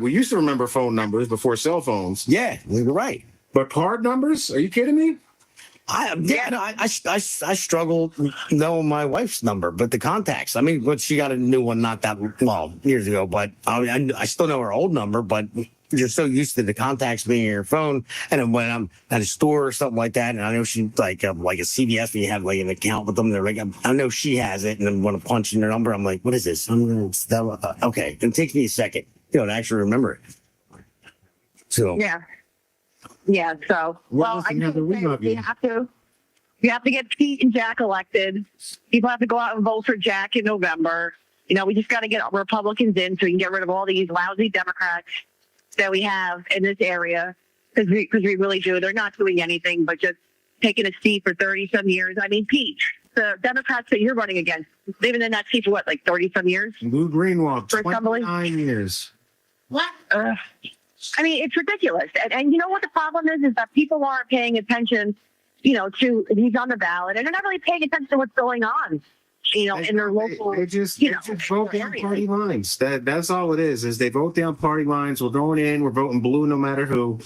S5: We used to remember phone numbers before cell phones.
S3: Yeah, you're right.
S5: But card numbers? Are you kidding me?
S3: I struggle knowing my wife's number, but the contacts. But she got a new one not that long years ago. But I still know her old number. But you're so used to the contacts being in your phone. And then when I'm at a store or something like that, and I know she like a CVS, when you have like an account with them, they're like, I know she has it, and then when I punch in their number, I'm like, what is this? Okay, it takes me a second, to actually remember it. So
S7: Yeah. So, well, I just say you have to get Pete and Jack elected. People have to go out and vote for Jack in November. We just got to get Republicans in so we can get rid of all these lousy Democrats that we have in this area, because we really do. They're not doing anything but just taking a seat for 30-some years. I mean, Pete, the Democrats that you're running against, they've been in that seat for what, like 30-some years?
S5: Lou Greenwald, 29 years.
S7: What? I mean, it's ridiculous. And you know what the problem is that people aren't paying attention, to he's on the ballot, and they're not really paying attention to what's going on, in their local.
S5: They just vote down party lines. That's all it is they vote down party lines. We're going in, we're voting blue no matter who.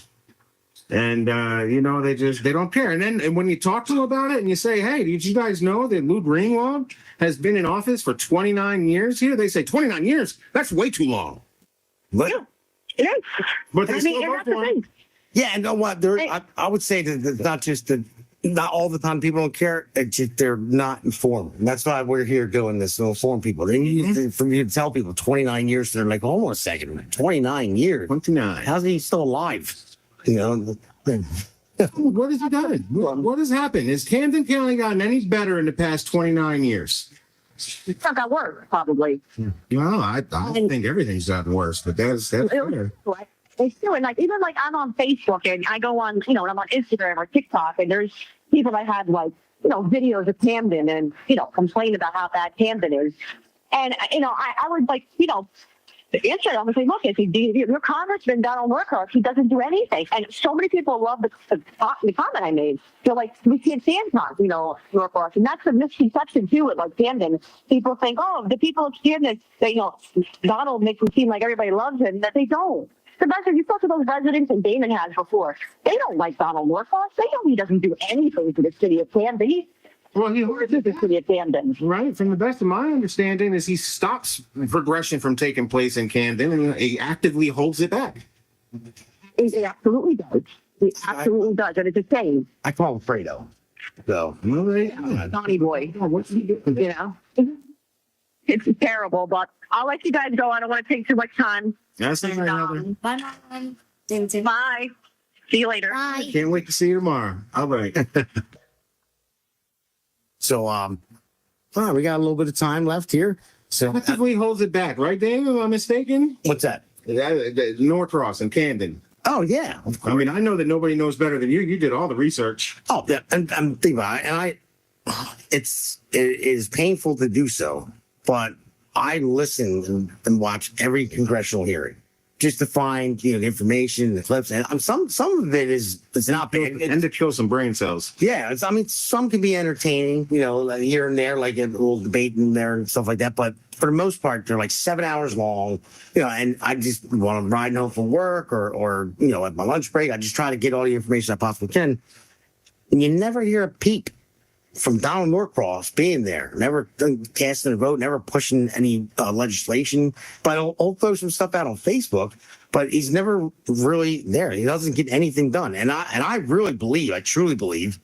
S5: And, they don't care. And when you talk to them about it and you say, hey, did you guys know that Lou Greenwald has been in office for 29 years here? They say 29 years? That's way too long.
S7: It is.
S5: But they still vote for him.
S3: yeah, and know what? I would say that it's not just not all the time people don't care. It's just they're not informed. And that's why we're here doing this to inform people. They need for you to tell people 29 years. They're like, hold on a second, 29 years.
S5: 29.
S3: How's he still alive?
S5: What has he done? What has happened? Has Camden County gotten any better in the past 29 years?
S7: It's not got worse, probably.
S5: Well, I think everything's gotten worse, but that's fair.
S7: It's true. And even I'm on Facebook and I go on, and I'm on Instagram or TikTok, and there's people that have videos of Camden and, complain about how bad Camden is. And, I would answer them and say, look, if your congressman, Donald Norcross, he doesn't do anything. And so many people love the comment I made. They're like, we can't stand Norcross. And that's a misconception, too, with Camden. People think, oh, the people of Camden, Donald makes it seem like everybody loves him, that they don't. Sebastian, you talk to those residents that Damon has before. They don't like Donald Norcross. They know he doesn't do anything for the city of Camden.
S5: Well, he
S7: the city of Camden.
S5: Right. From the best of my understanding is he stops progression from taking place in Camden and he actively holds it back.
S7: He absolutely does. He absolutely does. And it's a shame.
S3: I call him Fredo. So,
S7: Donnie boy.
S5: What's he doing?
S7: It's terrible, but I'll let you guys go. I don't want to take too much time.
S5: That's all right, Heather.
S6: Bye, Mom.
S7: Bye. See you later.
S4: Bye.
S5: Can't wait to see you tomorrow. All right.
S3: So, all right, we got a little bit of time left here. So,
S5: Actively holds it back, right, Dave? Am I mistaken?
S3: what's that?
S5: Norcross and Camden.
S3: Oh, yeah.
S5: I mean, I know that nobody knows better than you. You did all the research.
S3: Oh, yeah. And I'm thinking about it, and it is painful to do so, but I listen and watch every congressional hearing just to find the information, the clips, and some of it it's not bad.
S5: And to kill some brain cells.
S3: Yeah, some can be entertaining, here and there, like a little debate in there and stuff like that. But for the most part, they're like 7 hours long, and I just want to ride home from work or at my lunch break, I just try to get all the information I possibly can. And you never hear a peep from Donald Norcross being there, never casting a vote, never pushing any legislation. But he'll throw some stuff out on Facebook, but he's never really there. He doesn't get anything done. And I really believe, I truly believe,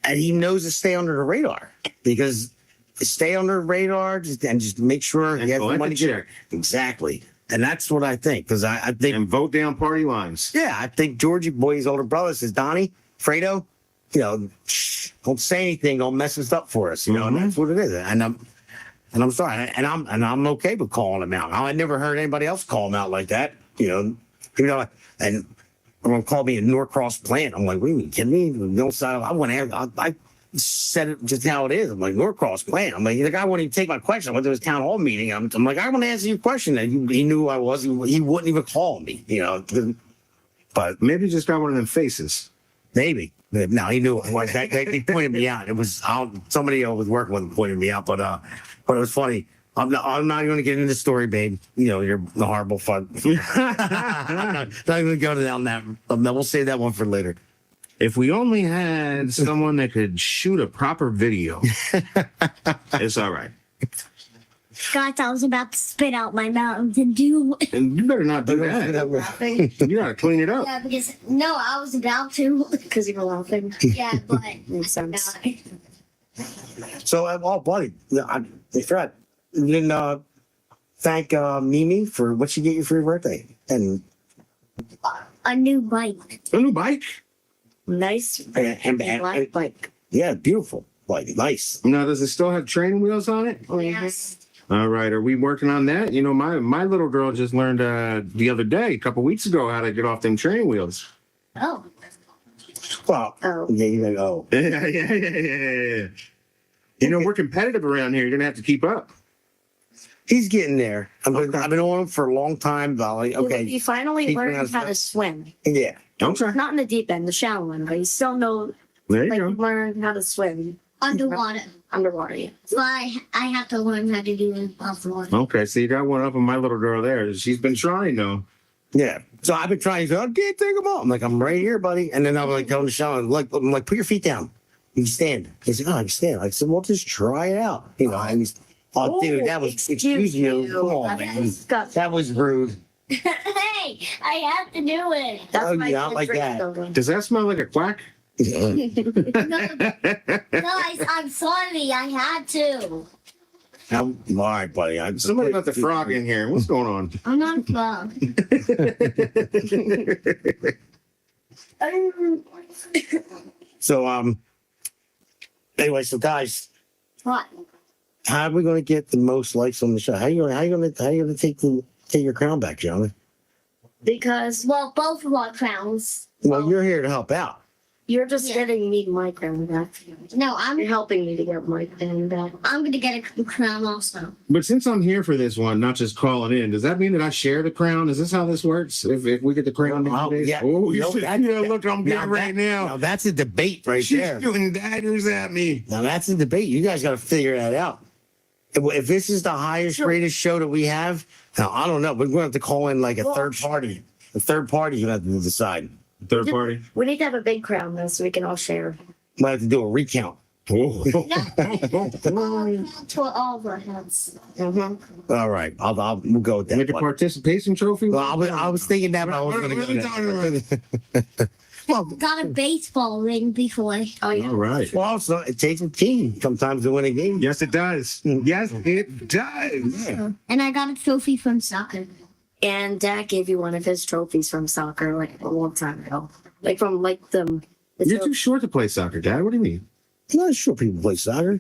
S3: and he knows to stay under the radar, because stay under the radar and just make sure he has the money to get. Exactly. And that's what I think, because I think.
S5: And vote down party lines.
S3: Yeah, I think Georgie Boy's older brother says, Donnie, Fredo, don't say anything, don't mess this up for us, and that's what it is. And I'm sorry, and I'm okay with calling him out. I never heard anybody else call him out like that, and I'm gonna call me a Norcross plant. I'm like, what are you kidding me? No side. I said it just how it is. I'm like, Norcross plant. I'm like, the guy wouldn't even take my question. I went to his town hall meeting. I'm like, I want to answer your question. And he knew who I was. He wouldn't even call me, but
S5: maybe he just got one of them faces.
S3: Maybe. No, he knew it was. They pointed me out. It was somebody I was working with pointed me out, but it was funny. I'm not going to get into the story, babe. You're the horrible fun. I'm not going to go down that. We'll save that one for later.
S5: If we only had someone that could shoot a proper video, it's all right.
S4: God, I was about to spit out my Mountain Dew.
S5: And you better not do that. You gotta clean it up.
S4: Yeah, because no, I was about to.
S6: Because you were laughing.
S4: Yeah, but
S6: Makes sense.
S3: So, oh, buddy, I forgot. You didn't thank Mimi for what she get you for your birthday. And
S4: a new bike.
S5: A new bike?
S6: Nice black bike.
S3: yeah, beautiful. Like, nice.
S5: Now, does it still have training wheels on it?
S4: Yes.
S5: All right. Are we working on that? You know, my little girl just learned the other day, a couple weeks ago, how to get off them training wheels.
S4: Oh.
S3: Well,
S6: Oh.
S3: yeah, you're like, oh.
S5: Yeah. You know, we're competitive around here. You're going to have to keep up.
S3: He's getting there. I've been on him for a long time. But like, okay.
S6: You finally
S3: Keep
S6: learned
S3: around
S6: how to
S3: stuff.
S6: swim.
S3: Yeah.
S5: Okay.
S6: Not in the deep end, the shallow end, but you still know,
S5: There
S6: like,
S5: you
S6: you
S5: go.
S6: learn how to swim
S4: Underwater.
S6: underwater. Yeah.
S4: So I have to learn how to do it off water.
S5: Okay. So you got one up on my little girl there. She's been trying, though.
S3: Yeah. So I've been trying to say, I can't take him off. I'm like, I'm right here, buddy. And then I'm like telling Sean, I'm like, put your feet down. You stand. He's like, oh, I can stand. I said, well, just try it out. You know, and he's, oh, dude, that was, excuse you. Come on, man. That was rude.
S4: Hey, I have to do it.
S6: That's
S3: Oh,
S6: why
S3: yeah, I
S6: kids
S3: like
S6: drink
S3: that.
S6: soda.
S5: Does that smell like a quack?
S4: No, guys, I'm sorry. I had to.
S3: All right, buddy.
S5: Somebody got the frog in here. What's going on?
S4: I'm not a frog.
S3: So, anyway, so guys,
S4: What?
S3: how are we going to get the most likes on the show? How you going to take your crown back, John?
S6: Because
S4: Well, both of our crowns.
S3: Well, you're here to help out.
S6: you're just
S4: Yeah.
S6: getting me my crown back.
S4: No,
S6: You're
S4: I'm
S6: helping me to get my crown back.
S4: gonna get a crown also.
S5: But since I'm here for this one, not just calling in, does that mean that I share the crown? Is this how this works? If we get the crown
S3: Well,
S5: nowadays?
S3: yeah.
S5: Oh, you
S3: No,
S5: should,
S3: that-
S5: yeah, look, I'm
S3: Now
S5: getting right
S3: Now
S5: now.
S3: that's a debate right
S5: She's
S3: there.
S5: shooting daggers at me.
S3: Now that's a debate. You guys got to figure that out. If this is the highest rated show that we have, now I don't know. We're going to have to call in like a third party. A third party is going to have to decide.
S5: Third party.
S6: We need to have a big crown though, so we can all share.
S3: Might have to do a recount.
S5: Oh.
S4: To all of our heads.
S3: All right, we'll go with that.
S5: Like a
S3: one.
S5: participation trophy?
S3: Well, I was thinking that, but I was going to
S5: What are
S3: go
S5: you talking
S3: there. Well,
S4: Got a baseball ring before.
S6: Oh yeah.
S5: All right.
S3: well, so it takes a team sometimes to win a game.
S5: Yes, it does. Yes, it does.
S3: Yeah.
S4: And I got a trophy from soccer.
S6: And Dad gave you one of his trophies from soccer like a long time ago. Like from like the
S5: You're too short to play soccer, Dad. What do you mean?
S3: I'm not sure people play soccer.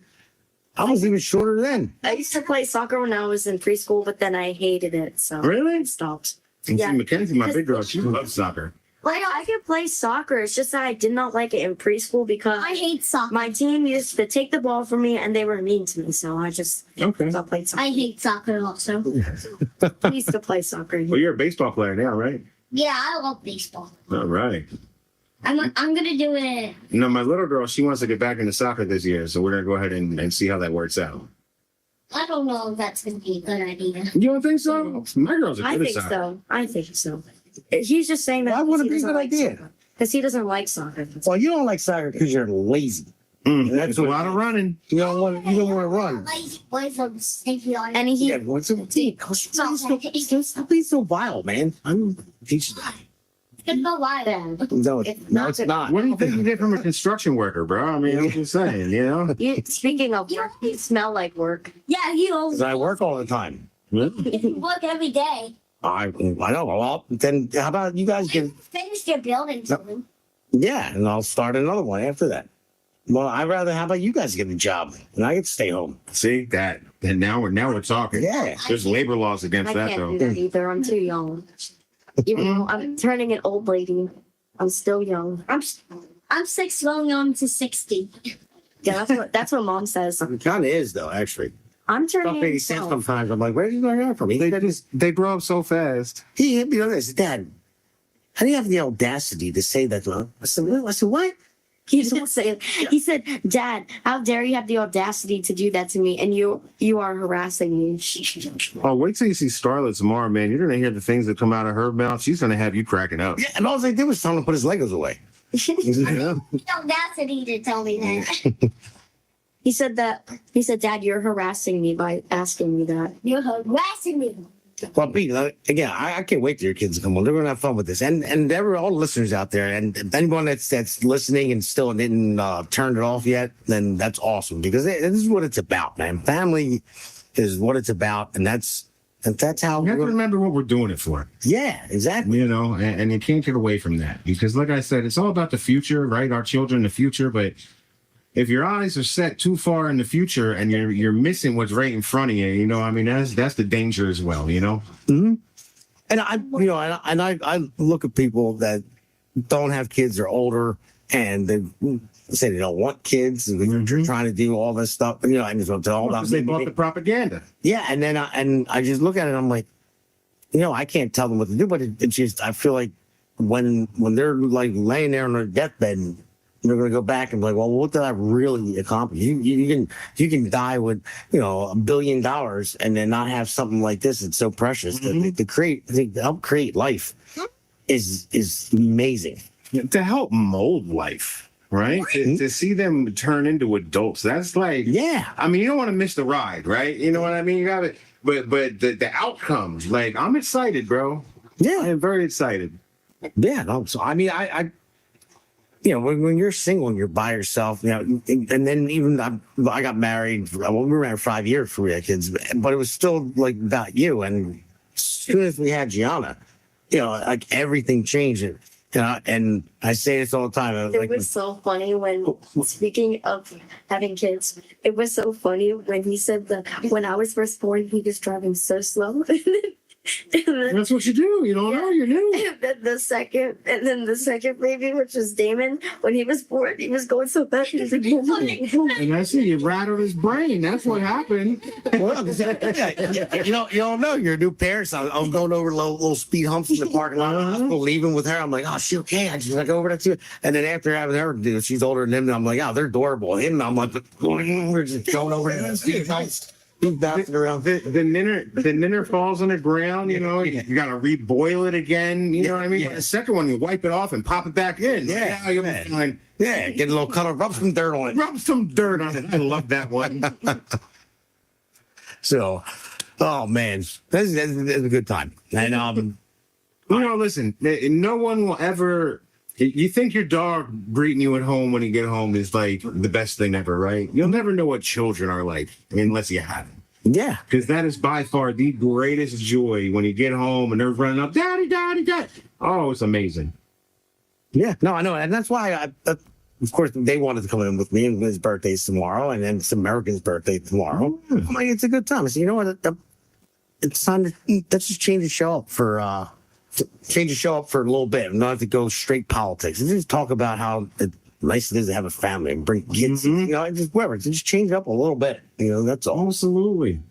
S3: I was even shorter then.
S6: I used to play soccer when I was in preschool, but then I hated it, so
S5: Really?
S6: I stopped.
S5: And
S6: Yeah.
S5: see, Mackenzie, my big girl, she loves soccer.
S6: Like I could play soccer. It's just that I did not like it in preschool because
S4: I hate soccer.
S6: my team used to take the ball from me and they were mean to me, so I just
S5: Okay.
S6: stopped playing soccer.
S4: I hate soccer also.
S6: I used to play soccer.
S5: Well, you're a baseball player now, right?
S4: Yeah, I love baseball.
S5: All right.
S4: I'm gonna do it.
S5: You know, my little girl, she wants to get back into soccer this year, so we're going to go ahead and see how that works out.
S4: I don't know if that's gonna be a good idea.
S5: You don't think so? My girl's a
S6: I
S5: good at
S6: think
S5: soccer.
S6: so. I think so. He's just saying that
S3: Why would it be a good idea?
S6: because he doesn't like soccer.
S3: Well, you don't like soccer because you're lazy.
S5: That's a lot of running.
S3: You don't want to run.
S4: Lazy boy from St. Leon.
S6: And he
S3: Yeah, what's it? Stop being so vile, man. I'm teaching that.
S4: It's gonna go live then.
S3: No,
S6: It's
S3: no,
S6: not
S3: it's
S6: good.
S3: not.
S5: What do you think you get from a construction worker, bro? I mean, I'm just saying, you know?
S6: speaking of work, you smell like work.
S4: Yeah, you always
S3: 'Cause I work all the time.
S4: work every day.
S3: I know. Well, then how about you guys get?
S4: Finish your building soon.
S3: Yeah, and I'll start another one after that. Well, I'd rather. How about you guys get a job and I get to stay home?
S5: See that? And now we're talking.
S3: Yeah.
S5: There's labor laws against
S6: I
S5: that,
S6: can't
S5: though.
S6: do that either. I'm too young. Even though I'm turning an old lady, I'm still young.
S4: I'm 6 going on to 60.
S6: Yeah, that's what Mom says.
S3: It kind of is though, actually.
S6: I'm
S3: Stuff
S6: turning.
S3: makes sense sometimes. I'm like, where did you learn that from?
S5: They grow up so fast.
S3: He hit me on this, Dad. How do you have the audacity to say that? To him? I said, what?
S6: He didn't say it. He said, "Dad, how dare you have the audacity to do that to me? And you are harassing me."
S5: Oh, wait till you see Starlet tomorrow, man. You're gonna hear the things that come out of her mouth. She's gonna have you cracking up.
S3: Yeah, and all they did was tell him to put his Legos away.
S5: Yeah.
S4: The audacity to tell me that.
S6: He said, Dad, you're harassing me by asking me that.
S4: You're harassing me.
S3: Well, Pete, again, I can't wait till your kids come on. They're gonna have fun with this, and all the listeners out there, and anyone that's listening and still didn't turn it off yet, then that's awesome because this is what it's about, man. Family is what it's about, and that's how
S5: You have to remember what we're doing it for.
S3: Yeah, exactly.
S5: You know, and you can't get away from that because, like I said, it's all about the future, right? Our children, the future. But if your eyes are set too far in the future and you're missing what's right in front of you, you know, I mean, that's the danger as well, you know.
S3: Mm-hmm. And I look at people that don't have kids or older, and they say they don't want kids, and they're trying to do all this stuff, you know, and it's all about
S5: They bought the propaganda.
S3: Yeah, and then I just look at it, and I'm like, you know, I can't tell them what to do, but it's just I feel like when they're like laying there on their deathbed, and they're going to go back and be like, well, what did I really accomplish? You can die with, you know, $1 billion and then not have something like this. It's so precious. To help create life is amazing.
S5: To help mold life, right? To see them turn into adults. That's like,
S3: yeah.
S5: I mean, you don't want to miss the ride, right? You know what I mean? You got it. But the outcomes, like, I'm excited, bro.
S3: Yeah.
S5: I am very excited.
S3: Yeah. No, so, I mean, I you know, when you're single and you're by yourself, you know, and then even I got married. Well, we were married 5 years before we had kids, but it was still like about you. And as soon as we had Gianna, you know, like everything changed. You know, and I say this all the time.
S6: It was so funny when, speaking of having kids, it was so funny when he said that when I was first born, he was driving so slow. And then,
S5: That's what you do. You don't know. You're new.
S6: and then the second baby, which was Damon, when he was born, he was going so fast. He was like,
S5: And I see you rattled his brain. That's what happened.
S3: Well, you don't know. You're new parents. I'm going over little speed humps in the parking lot. I'm leaving with her. I'm like, oh, she okay? I just like over there too. And then after having her do it, she's older than him. I'm like, oh, they're adorable. Him, I'm like, we're just going over there. Speed humps. He's bouncing around.
S5: The ninner falls on the ground, you know, you got to reboil it again, you know what I mean?
S3: Yeah.
S5: But the second one, you wipe it off and pop it back in.
S3: Yeah,
S5: Now you'll be fine.
S3: Yeah, get a little color, rub some dirt on it.
S5: Rub some dirt on it. I love that one.
S3: So, oh man, that's a good time. And
S5: You know, listen, no one will ever. You think your dog greeting you at home when you get home is like the best thing ever, right? You'll never know what children are like unless you have them.
S3: yeah,
S5: Because that is by far the greatest joy when you get home and they're running up, Daddy, Daddy, Daddy. Oh, it's amazing.
S3: yeah, no, I know, and that's why of course, they wanted to come in with me, and his birthday's tomorrow, and then it's American's birthday tomorrow. I'm like, it's a good time. I said, you know what? It's time to let's just change the show up for a little bit. Not have to go straight politics. And just talk about how nice it is to have a family and bring kids. You know, just whatever. Just change it up a little bit. You know, that's all.
S5: Absolutely.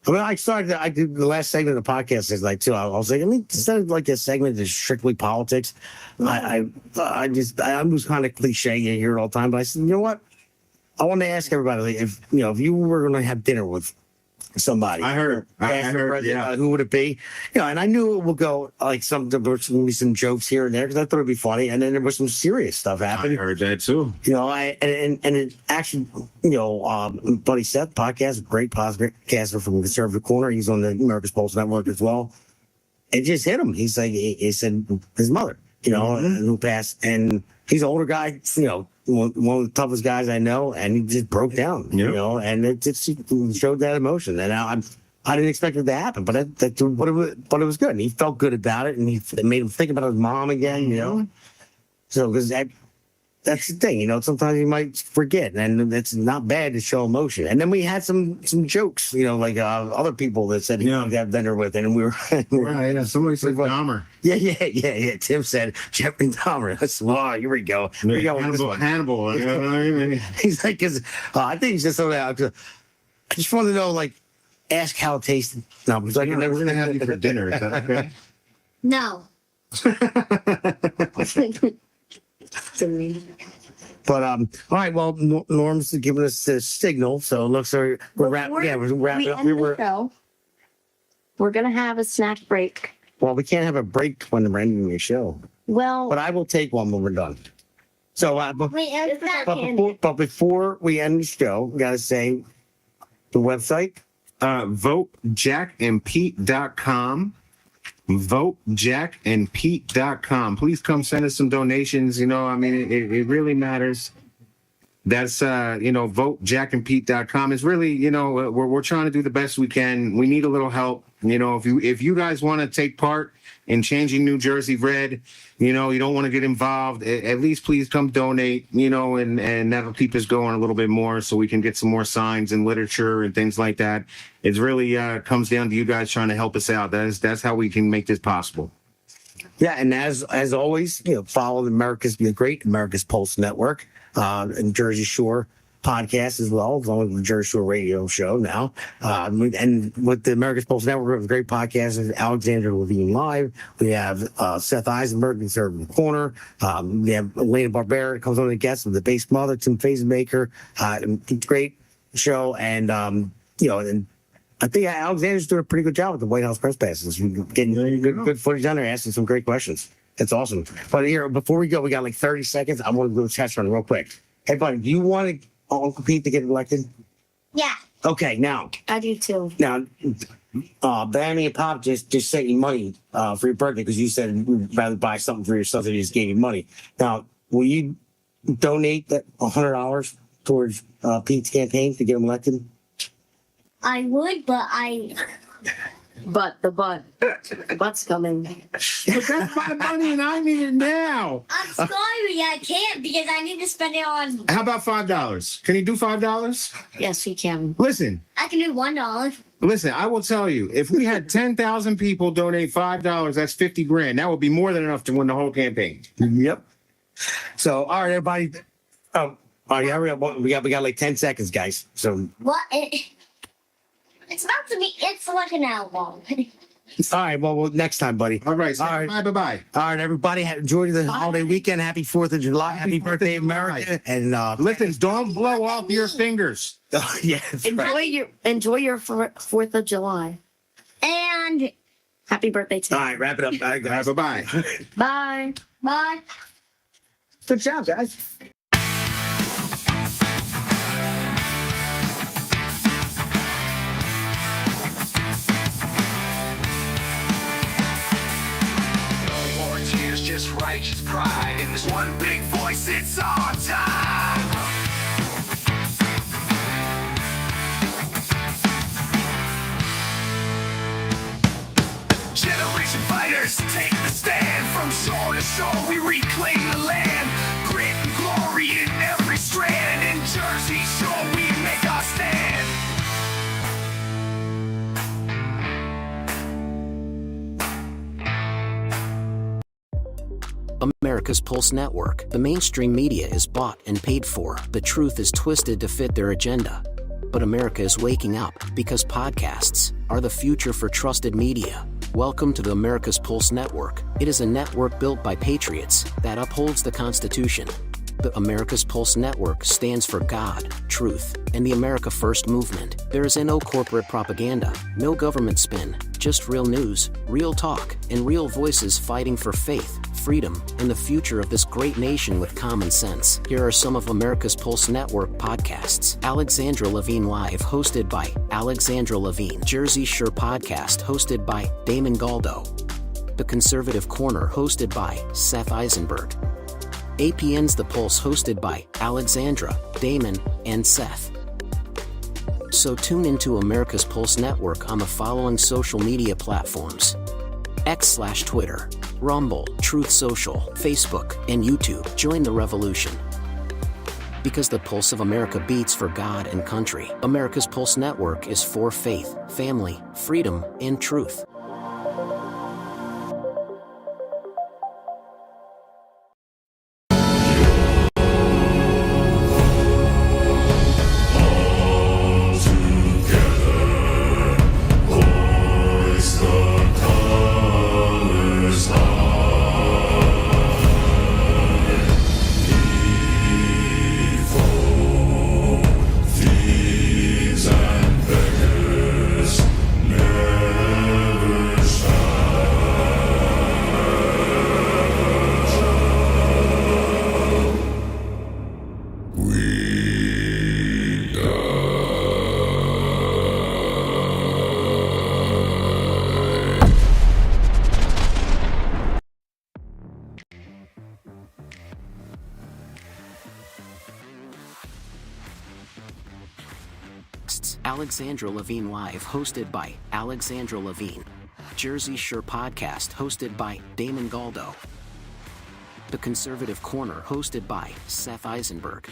S3: I mean, I did the last segment of the podcast last night too. I was like, instead of like a segment that's strictly politics, I was kind of cliche. You hear it all the time, but I said, you know what? I want to ask everybody if you were going to have dinner with somebody.
S5: I heard, yeah.
S3: Who would it be? You know, and I knew it would go like there was going to be some jokes here and there because I thought it'd be funny, and then there was some serious stuff
S5: I
S3: happening.
S5: heard that too.
S3: You know, and it actually, Buddy Seth podcast, great podcaster from Conservative Corner. He's on the America's Pulse Network as well. It just hit him. He's like, he said his mother, who passed, and he's an older guy, one of the toughest guys I know, and he just broke down, and it just showed that emotion. And I didn't expect it to happen, but it was good. And he felt good about it, and it made him think about his mom again, So, because that's the thing, sometimes you might forget, and it's not bad to show emotion. And then we had some jokes, like other people that said he wanted to have dinner with, and we were
S5: Right, yeah. Somebody said Dahmer.
S3: Yeah. Tim said Jeffrey Dahmer. That's here we go. Here we go with this one.
S5: Hannibal. You know what I mean?
S3: He's like, I think he's just so that I just want to know, like, ask how it tasted. No, because
S5: We're going to have you for dinner. Is that okay?
S4: No.
S3: But all right. Well, Norm's giving us the signal, so it looks like we're wrapping. Yeah, we're wrapping up.
S6: We're gonna have a snack break.
S3: Well, we can't have a break when we're ending the show.
S6: Well,
S3: But I will take one when we're done. So,
S4: Wait, it's not
S3: before we end the show, we got to say the website.
S5: VoteJackandPete.com. VoteJackandPete.com. Please come send us some donations. You know, I mean, it really matters. That's VoteJackandPete.com. It's really, we're trying to do the best we can. We need a little help. If you guys want to take part in changing New Jersey red, you don't want to get involved, at least please come donate, and that'll keep us going a little bit more so we can get some more signs and literature and things like that. It really comes down to you guys trying to help us out. That's how we can make this possible.
S3: Yeah, and as always, follow the great America's Pulse Network and Jersey Shore podcast as well, as long as the Jersey Shore radio show now. And with the America's Pulse Network, we have a great podcast with Alexandra Levine Live. We have Seth Eisenberg, Conservative Corner. We have Elena Barbera comes on the guest with the Base Mother, Tim Fazenmaker. Great show. And, and I think Alexander's doing a pretty good job with the White House press passes. We're getting good footage on there, asking some great questions. It's awesome. But here, before we go, we got like 30 seconds. I want to do a test run real quick. Hey, buddy, do you want Uncle Pete to get elected?
S4: Yeah.
S3: Okay, now.
S6: I do too.
S3: Now, Bammy and Pop just sent you money for your birthday because you said you'd rather buy something for yourself than you just gave you money. Now, will you donate that $100 towards Pete's campaign to get him elected?
S4: I would, but
S6: The butt's coming.
S5: But that's my money and I need it now.
S4: I'm sorry, I can't because I need to spend it on.
S5: How about $5? Can you do $5?
S6: Yes, we can.
S5: Listen,
S4: I can do $1.
S5: Listen, I will tell you, if we had 10,000 people donate $5, that's 50 grand. That would be more than enough to win the whole campaign.
S3: Yep. So, all right, everybody. All right, hurry up. We got like 10 seconds, guys. So,
S4: What? It's about to be. It's like an hour long.
S3: all right, well, next time, buddy.
S5: All right,
S3: All right.
S5: bye.
S3: All right, everybody. Enjoy the holiday weekend. Happy 4th of July. Happy birthday, America. And
S5: Listen, don't blow off your fingers.
S3: yeah, that's right.
S6: Enjoy your 4th of July.
S4: And
S6: Happy birthday to
S3: All
S6: you.
S3: right, wrap it up. All right, guys.
S5: Bye.
S6: Bye.
S4: bye.
S3: Good job, guys.
S1: No more tears, just righteous pride. In this one big voice, it's our time. Generation fighters take the stand. From shore to shore, we reclaim the land. Grit and glory in every strand. In Jersey Shore, we make our stand.
S8: America's Pulse Network. The mainstream media is bought and paid for. The truth is twisted to fit their agenda. But America is waking up because podcasts are the future for trusted media. Welcome to the America's Pulse Network. It is a network built by patriots that upholds the Constitution. The America's Pulse Network stands for God, truth, and the America First movement. There is no corporate propaganda, no government spin, just real news, real talk, and real voices fighting for faith, freedom, and the future of this great nation with common sense. Here are some of America's Pulse Network podcasts. Alexandra Levine Live, hosted by Alexandra Levine. Jersey Shore Podcast, hosted by Damon Galdo. The Conservative Corner, hosted by Seth Eisenberg. APN's The Pulse, hosted by Alexandra, Damon, and Seth. So tune into America's Pulse Network on the following social media platforms: X/Twitter, Rumble, Truth Social, Facebook, and YouTube. Join the revolution. Because the pulse of America beats for God and country. America's Pulse Network is for faith, family, freedom, and truth.
S1: Thieves and beggars never
S8: Alexandra Levine Live, hosted by Alexandra Levine. Jersey Shore Podcast, hosted by Damon Galdo. The Conservative Corner, hosted by Seth Eisenberg.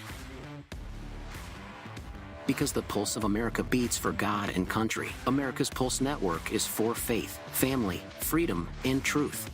S8: Because the pulse of America beats for God and country, America's Pulse Network is for faith, family, freedom, and truth.